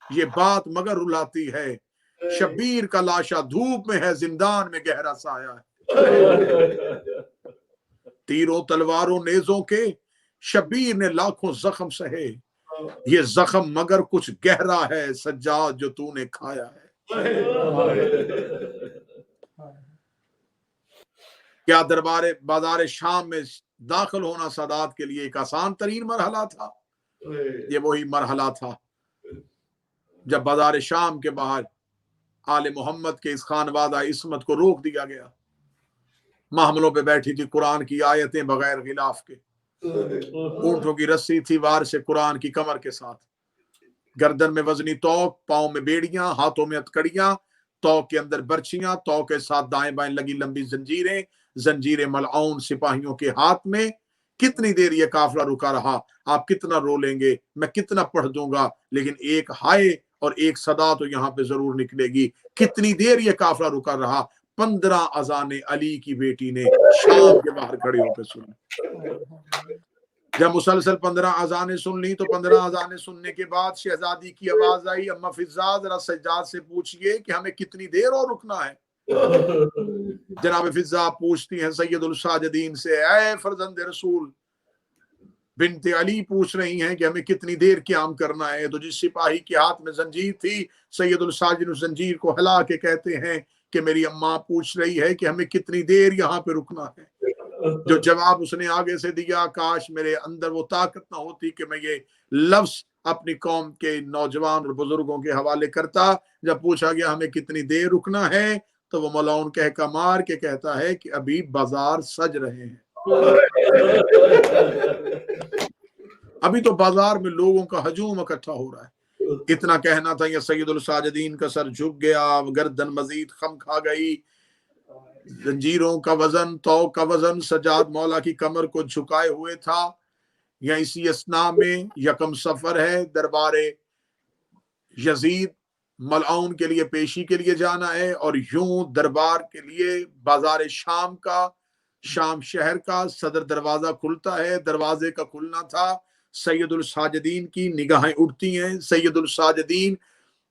ये बात मगर रुलाती है, शबीर का लाशा धूप में है जिंदान में गहरा साया है। तीरों तलवारों नेजों के शबीर ने लाखों जख्म सहे, ये जख्म मगर कुछ गहरा है सज्जाद जो तूने खाया है। क्या दरबार बाजार शाम में दाखिल होना सादात के लिए एक आसान तरीन मरहला था? ये वही मरहला था जब बाजार शाम के बाहर आले मोहम्मद के इस खानवादा इस्मत को रोक दिया गया। महमलों पे बैठी थी कुरान की आयतें बगैर गिलाफ के, ऊंटों की रस्सी थी वार से कुरान की कमर के साथ, गर्दन में वजनी तौक, पाँव में बेड़ियां, हाथों में हथकड़ियां, तौक के अंदर बर्छियां, तौक के साथ दाएं बाएं लगी लंबी जंजीरें, जंजीरें मलआउन सिपाहियों के हाथ में। कितनी देर ये काफिला रुका रहा, आप कितना रो लेंगे, मैं कितना पढ़ दूंगा, लेकिन एक हाय और एक सदा तो यहाँ पे जरूर निकलेगी। कितनी देर ये काफिला रुका रहा, 15 अजाने अली की बेटी ने शाम के बाहर खड़े होकर सुनी। जब मुसलसल 15 अजाने सुन ली तो 15 अजाने सुनने के बाद शहजादी की आवाज आई, अम्मा फिजा जरा सज्जाद से पूछिए कि हमें कितनी देर और रुकना है। जनाब फिजा पूछती हैं सैयदुल साजिदीन से, ऐ फरजंद रसूल, बिनते अली पूछ रही हैं कि हमें कितनी देर क़याम करना है। तो जिस सिपाही के हाथ में जंजीर थी, सैयदुल साजिद उस जंजीर को हिला के कहते हैं कि मेरी अम्मा पूछ रही है कि हमें कितनी देर यहाँ पे रुकना है। जो जवाब उसने आगे से दिया, काश मेरे अंदर वो ताकत ना होती कि मैं ये लफ्ज अपनी कौम के नौजवान और बुजुर्गों के हवाले करता। जब पूछा गया हमें कितनी देर रुकना है, तो वो मौलाउन कहका मार के कहता है कि अभी बाजार सज रहे हैं। अभी तो बाजार में लोगों का हजूम इकट्ठा हो रहा है। इतना कहना था, या सैयदुल साजिदीन का सर झुक गया, गर्दन मजीद खम खा गई। जंजीरों का वजन, तौ का वजन सज्जाद मौला की कमर को झुकाए हुए था। या इसी अस्ना में यकम सफर है, दरबारे यजीद मलआउन के लिए पेशी के लिए जाना है, और यूं दरबार के लिए बाजार शाम का, शाम शहर का सदर दरवाजा खुलता है। दरवाजे का खुलना था, सैयदुल साजिदीन की निगाहें उठती हैं। सैयदुल साजिदीन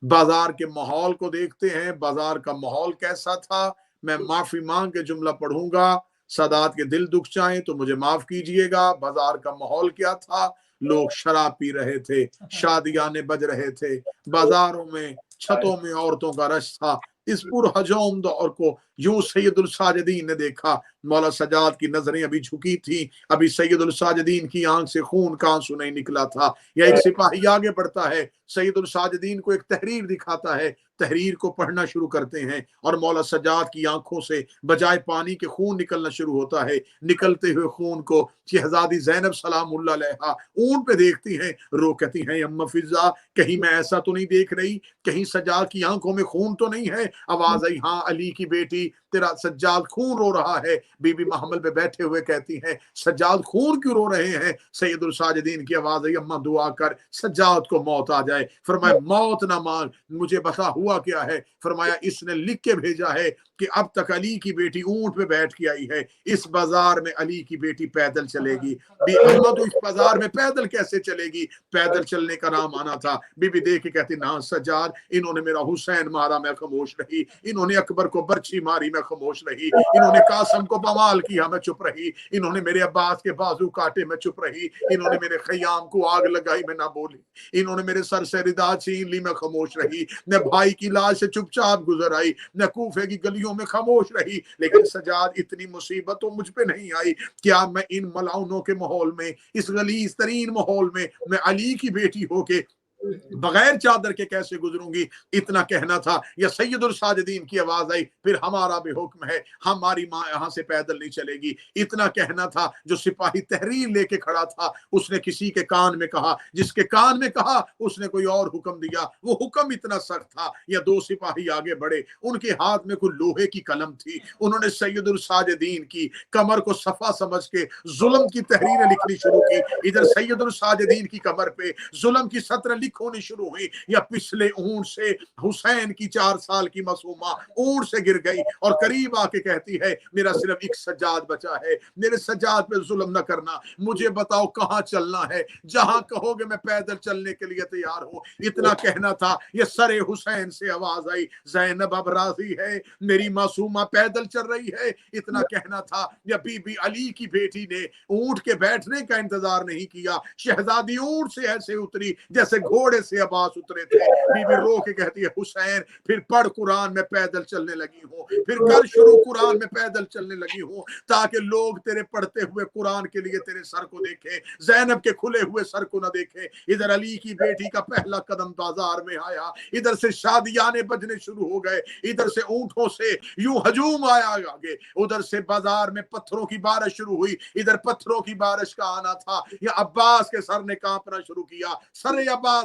बाजार के माहौल को देखते हैं। बाजार का माहौल कैसा था, मैं माफी मांग के जुमला पढ़ूंगा, सादात के दिल दुख जाएं तो मुझे माफ कीजिएगा। बाजार का माहौल क्या था, लोग शराब पी रहे थे, शादियाने बज रहे थे, बाजारों में छतों में औरतों का रश था। इस पुरहजूम दौर को यूं सैयदुल साजिदीन ने देखा। मौला सज्जाद की नजरें अभी झुकी थी, अभी सैयदुल साजिदीन की आंख से खून का आंसू नहीं निकला था। या एक सिपाही आगे बढ़ता है, सैयदुल साजिदीन को एक तहरीर दिखाता है, तहरीर को पढ़ना शुरू करते हैं, और मौला सज्जाद की आंखों से बजाय पानी के खून निकलना शुरू होता है। निकलते हुए खून को शहजादी ज़ैनब सलामुल्लाह अलैहा ऊंट पे देखती हैं, रो कहती हैं, अम्मा फिजा कहीं मैं ऐसा तो नहीं देख रही, कहीं सज्जाद की आंखों में खून तो नहीं है। आवाज आई, हाँ अली की बेटी, तेरा सज्जाद खून रो रहा है। बीबी महमल पे बैठे हुए कहती हैं, सज्जाद खून क्यों रो रहे हैं। सैयदुल साजिदीन की आवाज आई, अम्मा दुआ कर सज्जाद को मौत आ जाए। फरमाया मौत ना मांग, मुझे बता हुआ क्या है। फरमाया इसने लिख के भेजा है कि अब तक अली की बेटी ऊंट पे बैठ के आई है, इस बाजार में अली की बेटी पैदल चलेगी। अम्मा तो इस बाजार में पैदल कैसे चलेगी, पैदल चलने का नाम आना था। बीबी देख के कहती, ना सज्जाद, इन्होंने मेरा हुसैन मारा, मैं खामोश रही। इन्होंने अकबर को बर्छी मारी, मैं खामोश रही। इन्होंने कासम को बवाल किया, मैं चुप रही। इन्होंने मेरे अब्बास के बाजू काटे, मैं चुप रही। इन्होंने मेरे खयाम को आग लगाई, मैं ना बोली। इन्होंने मेरे सर से रिदा छीन ली, मैं खामोश रही। मैं भाई की लाश से चुपचाप गुजर आई, मैं कूफे की गलियों में खामोश रही। लेकिन सज्जाद इतनी मुसीबत तो मुझ पे नहीं आई। क्या मैं इन मलाउनों के माहौल में, इस गलीज तरीन माहौल में, मैं अली की बेटी होके बगैर चादर के कैसे गुजरूंगी। इतना कहना था, या सैयदुल साजिदीन की आवाज आई, फिर हमारा भी हुक्म है, हमारी माँ यहाँ से पैदल नहीं चलेगी। इतना कहना था, जो सिपाही तहरीर लेके खड़ा था उसने किसी के कान में कहा, जिसके कान में कहा उसने कोई और हुक्म दिया। वो हुक्म इतना सख्त था, या दो सिपाही आगे बढ़े, उनके हाथ में कोई लोहे की कलम थी। उन्होंने सैयदुल साजिदीन की कमर को सफा समझ के जुल्म की तहरीरें लिखनी शुरू की। इधर सैयदुल साजिदीन की कमर पे जुल्म की सत्र होनी शुरू हुई। या पिछले ऊंट से हुसैन की 4 साल की मासूमा ऊंट से गिर गई और करीब आके कहती है, मेरा सिर्फ एक सज्जाद बचा है, मेरे सज्जाद पे जुल्म न करना। मुझे बताओ कहां चलना है, जहां कहोगे मैं पैदल चलने के लिए तैयार हूं। इतना कहना था, ये सरे हुसैन से आवाज आई, ज़ैनब अब राजी है, मेरी मासूमा पैदल चल रही है। इतना कहना था, या बीबी अली की बेटी ने ऊंट के बैठने का इंतजार नहीं किया, शहजादी ऊंट से ऐसे उतरी जैसे घोड़े से अब्बास उतरे थे। बीबी रो के कहती है, हुसैन फिर पढ़ कुरान में पैदल चलने लगी हूँ, फिर कर शुरू कुरान में पैदल चलने लगी हूँ, ताकि लोग तेरे पढ़ते हुए कुरान के लिए तेरे सर को देखें, ज़ैनब के खुले हुए सर को न देखें। इधर अली की बेटी का पहला कदम बाजार में आया, इधर से शादियाने बजने शुरू हो गए, इधर से ऊंटों से यूं हजूम आया आगे, उधर से बाजार में पत्थरों की बारिश शुरू हुई। इधर पत्थरों की बारिश का आना था, या अब्बास के सर ने कांपना शुरू किया। सर अब्बास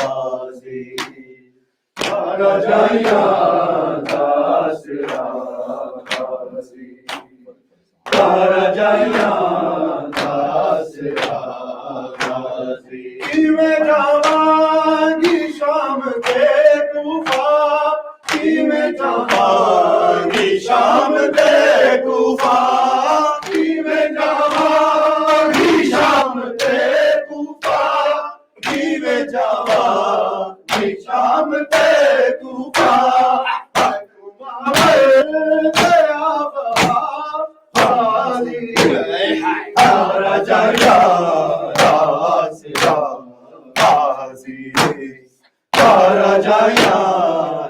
غازی راجایا داسرا غازی راجایا داسرا غازی میں جاواں شام کے طوفان کی میں جاواں شام کے طوفان کی میں جاواں شام کے طوفان کی میں جاواں شام کے طوفان راجایا غازی راجایا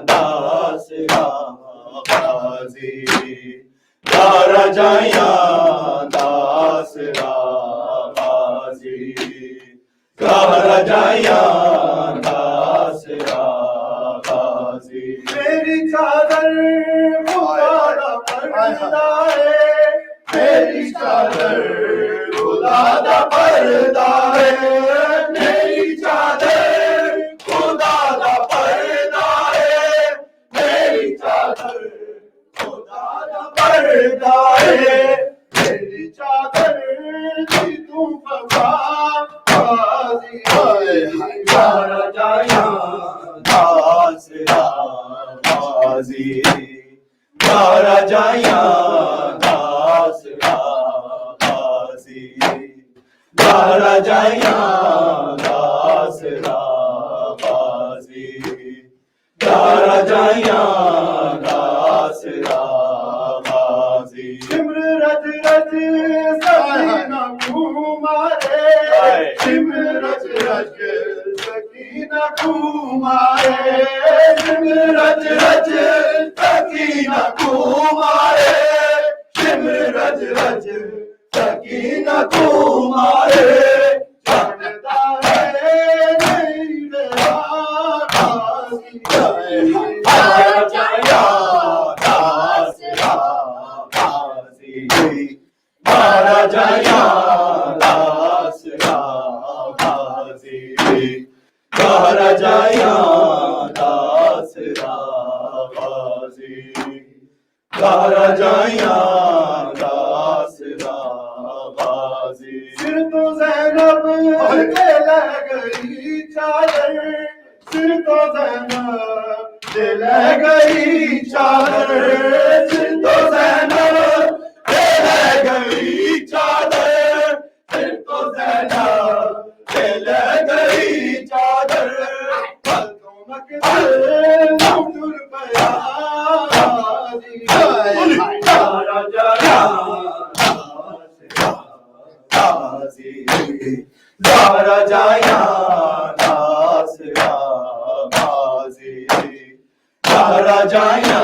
داسرا غازی راجایا داسرا غازی راجایا داسرا غازی میری چادر خدا دا پردہ ہے میری چادر خدا دا پردہ ہے میری چادر خدا دا پردہ ہے میری چادر خدا دا پردہ ہے میری چادر کی تم فضا غازی راجایا داسرا غازی راجایا داسرا غازی راجایا داسرا غازی راجایا داسرا غازی شمر رج رج سکینہ کو مارے شمر رج رج سکینہ کو مارے شمر رج رج سکینہ کو مارے شمر رج رج سکینہ کو مارے جانتا ہے نہیں میرا غازی راجایا داسرا غازی راجایا داسرا غازی راجایا داسرا غازی راجایا داسرا غازی سر تو زینب کے لے گئی چادر سر تو زینب کے لے گئی چادر سر تو زینب کے لے گئی چادر سر تو زینب کے لے گئی چادر راجایا داسرا غازی راجایا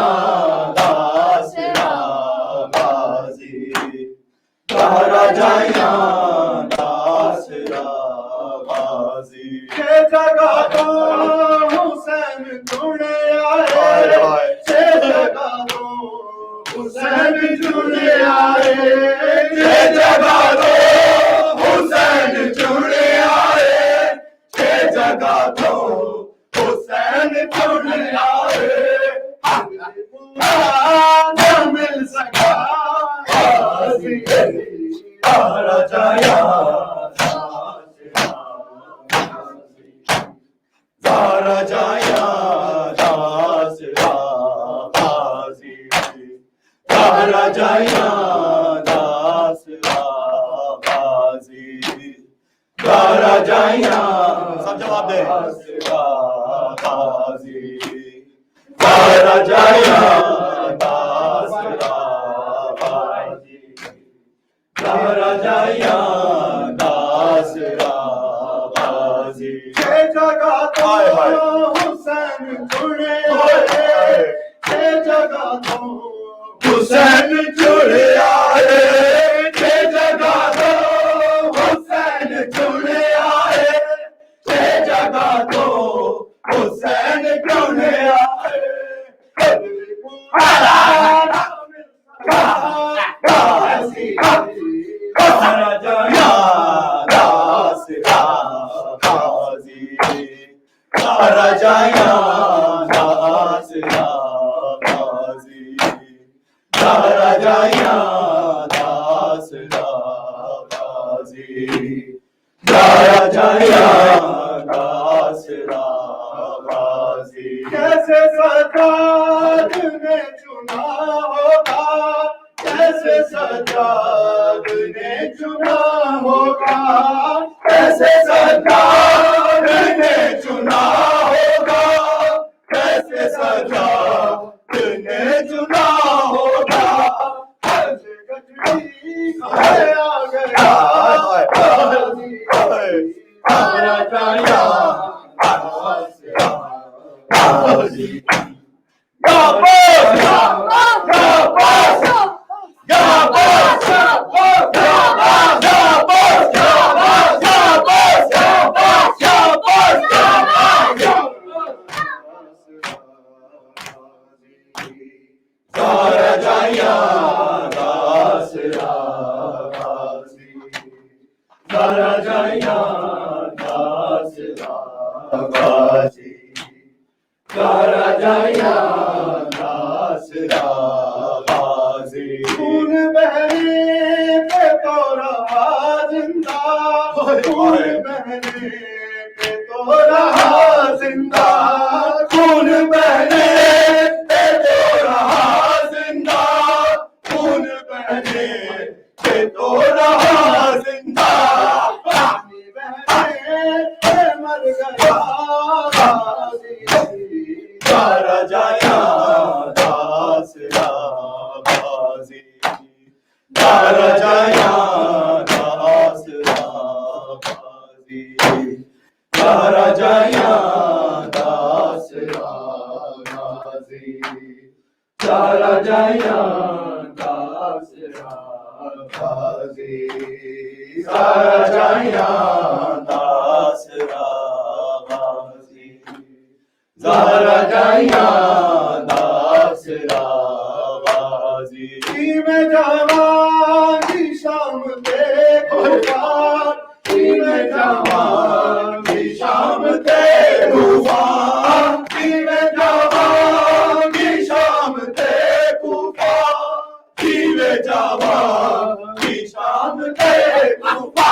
داسرا غازی راجایا داسرا غازی یہ جگہ تو حسین جڑے آئے یہ جگہ تو حسین جڑے آئے یہ جگہ تو حسین جڑے آئے یہ جگہ تو حسین جڑے آئے نہ مل سکا غازی راجایا راجایا داسرا غازی راجایا داسرا غازی راجایا سب جواب دیں داسرا غازی راجایا داسرا غازی راجایا داسرا غازی یہ جگہ تو حسین جڑے آئے یہ جگہ تو حسین جڑے آئے یہ جگہ تو حسین جڑے آئے یہ جگہ تو حسین جڑے آئے غازی راجایا داسرا غازی Zahra Jayan Asra Ghazi, Zahra Jayan Asra Ghazi, Zahra Jayan Asra Ghazi. Kaise Sajjad ne chuna hoga, kaise Sajjad ne chuna hoga, kaise Sajjad ne chuna hoga, kaise Sajjad ne chuna hoga. Zahra Jayan Asra Ghazi. Ya boss, ya boss, ya boss, ya boss, ya boss, ya boss, ya boss, ya boss, ya boss, ya boss, ya boss. Zahra Jayan Asra Ghazi, Zahra Jayan Asra Ghazi, Zahra Jayan Asra Ghazi. Khoon behne pe to raha zinda, khoon behne pe to raha zinda, khoon behne pe to raha zinda, khoon behne pe to raha zinda. Apni behne pe mar gaya Ghazi, Zahra Jayan Asra Ghazi, Zahra Jayan Asra Ghazi, Zahra Jayan Asra Ghazi, Zahra Jayan Asra Ghazi, Zahra Jayan Asra Ghazi, Zahra Jayan Asra Ghazi. Mein jawan ki sham dekhuga, mein jawan ki sham dekhuga, mein jawan ki sham dekhuga, mein jawan ki sham dekhuga.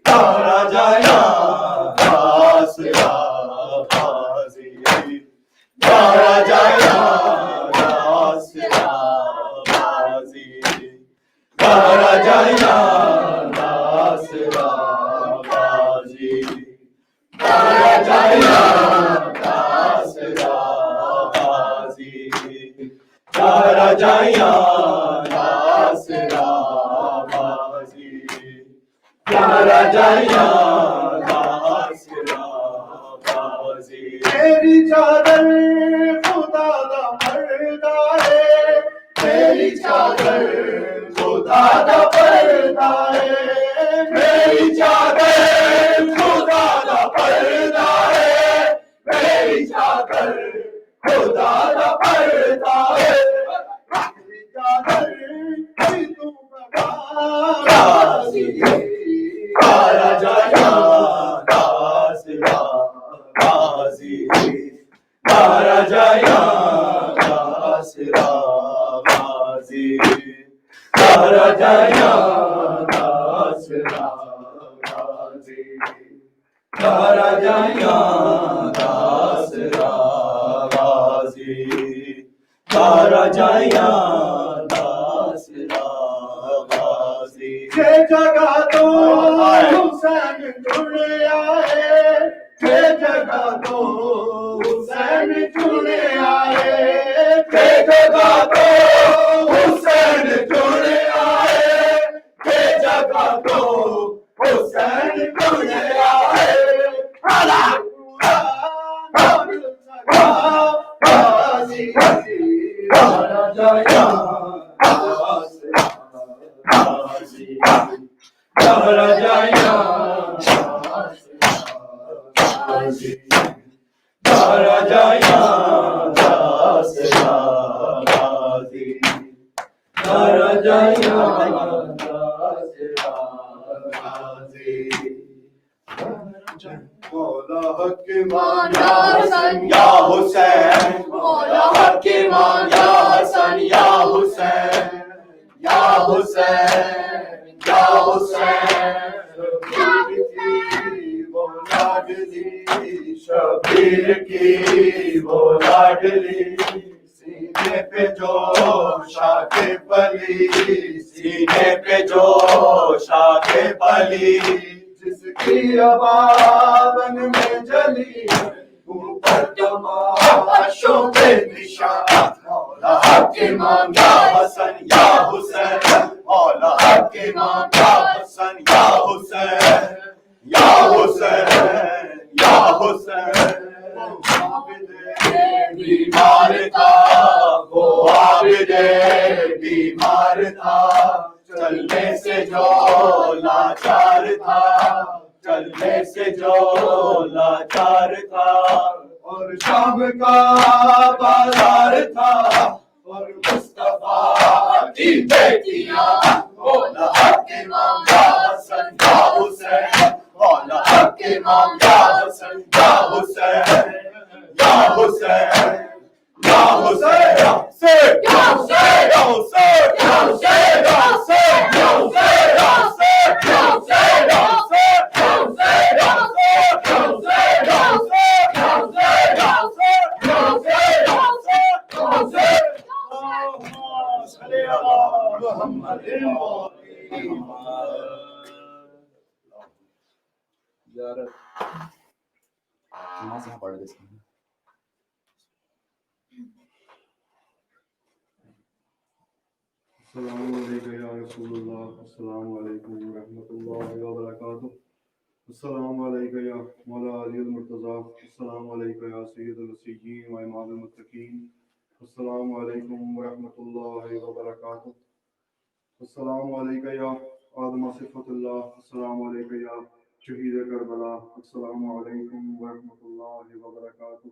Zahra Jayan Asra Ghazi, Zahra Jayan Asra Ghazi, Zahra Jayan Asra Ghazi, Zahra Jayan Asra Ghazi, Zahra Jayan Asra Ghazi, Zahra Jayan Asra Ghazi. Teri chadar khuda da parda hai, teri chadar khuda da parda hai, meri chadar khuda da parda hai, meri chadar khuda da parda hai. Meri chadar ki tu Ghazi, Zahra Jayan Asra Ghazi, Zahra Jayan Asra Ghazi, Zahra Jayan Asra Ghazi, Zahra Jayan Asra Ghazi, Zahra Jayan Asra Ghazi. Ye jagah to Hussain chune aaye, ye jagah to Hussain chune aaye, ye jagah to Hussain chune aaye, ye jagah to Hussain chune aaye. Allah Ghazi, Zahra Jayan Asra Ghazi, Zahra Jayan Ghazi, Zahra Jayan Asra Ghazi, Zahra Jayan مولا حکیمان یا حسن یا حسین، مولا حکیمان یا حسن یا حسین، یا حسین یا حسین، شبیر کی وہ لاڈلی، سینے پہ جو شاخ پلی، سینے پہ جو شاخ پلی، جس کی ابابن میں جلی، اوپر تماشوں پہ نشان، مولا حکیمان یا حسن یا حسین، مولا حکیمان یا حسن یا حسین، یا حسین یا حسین، بیمار تھا وہ عابد بیمار تھا، چلنے سے جو لاچار تھا، چلنے سے جو لاچار تھا، اور شام کا بازار تھا، اور مصطفیٰ کی بیٹیاں، مولا حکیمان یا حسن یا حسین، مولا حکیمان یا حسن یا حسین، یا حسین یا حسین، یا حسین یا حسین، یا حسین یا حسین، یا حسین یا حسین، یا حسین یا حسین، یا حسین یا حسین، یا حسین یا حسین، یا حسین یا حسین، یا حسین یا حسین، یا حسین یا حسین، اللہم صلی علی محمد نماز یہاں پڑھ دیں۔ السلام علیکم یا رسول اللہ، السلام علیکم ورحمۃ اللہ وبرکاتہ، السلام علیکم یا مولا علی المرتضیٰ، السلام علیکم یا سید الرسیین و امام المتقین، السلام علیکم ورحمۃ اللہ وبرکاتہ، السلام علیکم یا آدم صفت اللہ، السلام علیکم یا شہید کربلا، السلام علیکم ورحمۃ اللہ وبرکاتہ،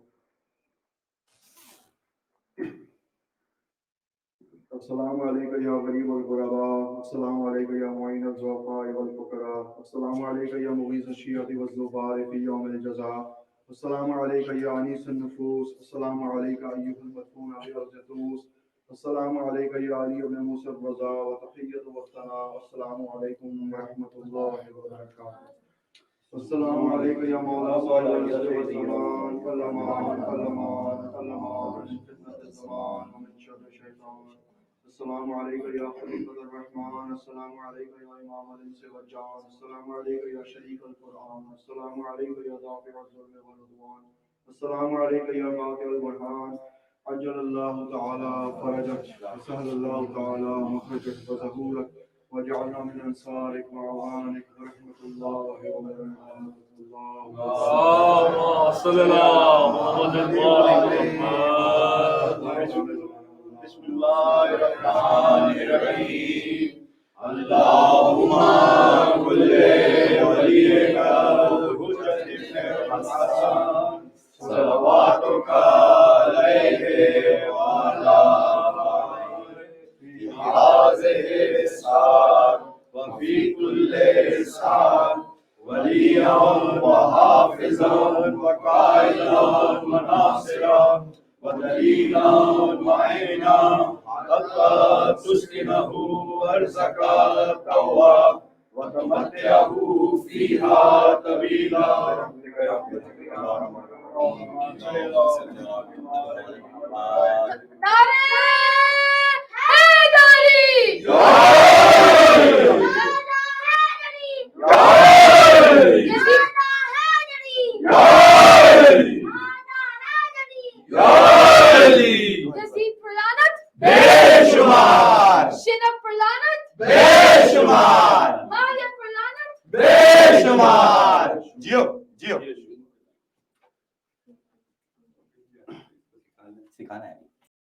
السلام علیکم یا غریب الغرباء، السلام علیکم یا معین الضعفاء والفقراء، السلام علیکم یا مغیث الشیعۃ والزبار فی یوم الجزاء، السلام علیکم یا انیس النفوس، السلام علیکم ایھا المدفون بارض طوس، السلام علیکم یا علی بن موسی الرضا وتحیۃ وقتنا، السلام علیکم ورحمۃ اللہ وبرکاتہ، السلام علیکم یا مولا صاحب الزمان والامان والامان والامان من فتنۃ الزمان ومن شر الشیطان، السلام علیکم یا خلیفۃ الرحمن، السلام علیکم یا امام الانس والجان، السلام علیکم یا شریف القرآن، السلام علیکم یا دافع الظلم والعدوان، السلام علیکم یا قاطع البرہان، عجل اللہ تعالی فرجک وسهل اللہ تعالی مخرجک وظہورک وجعلنا من انصارک وعوانک برحمۃ اللہ وبرکاتہ، اللهم صل على محمد بسم اللہ الرحمن الرحیم، اللهم كل وليك الحجة ابن الحسن صلواتك عليه وعلى في هذه الساعة وفي كل ساعة وليا وحافظا وقائدا وناصرا ودليلا معينا حتى تسكنه أرزك التواب وتمتعه فيها طويلا سکھانا ہے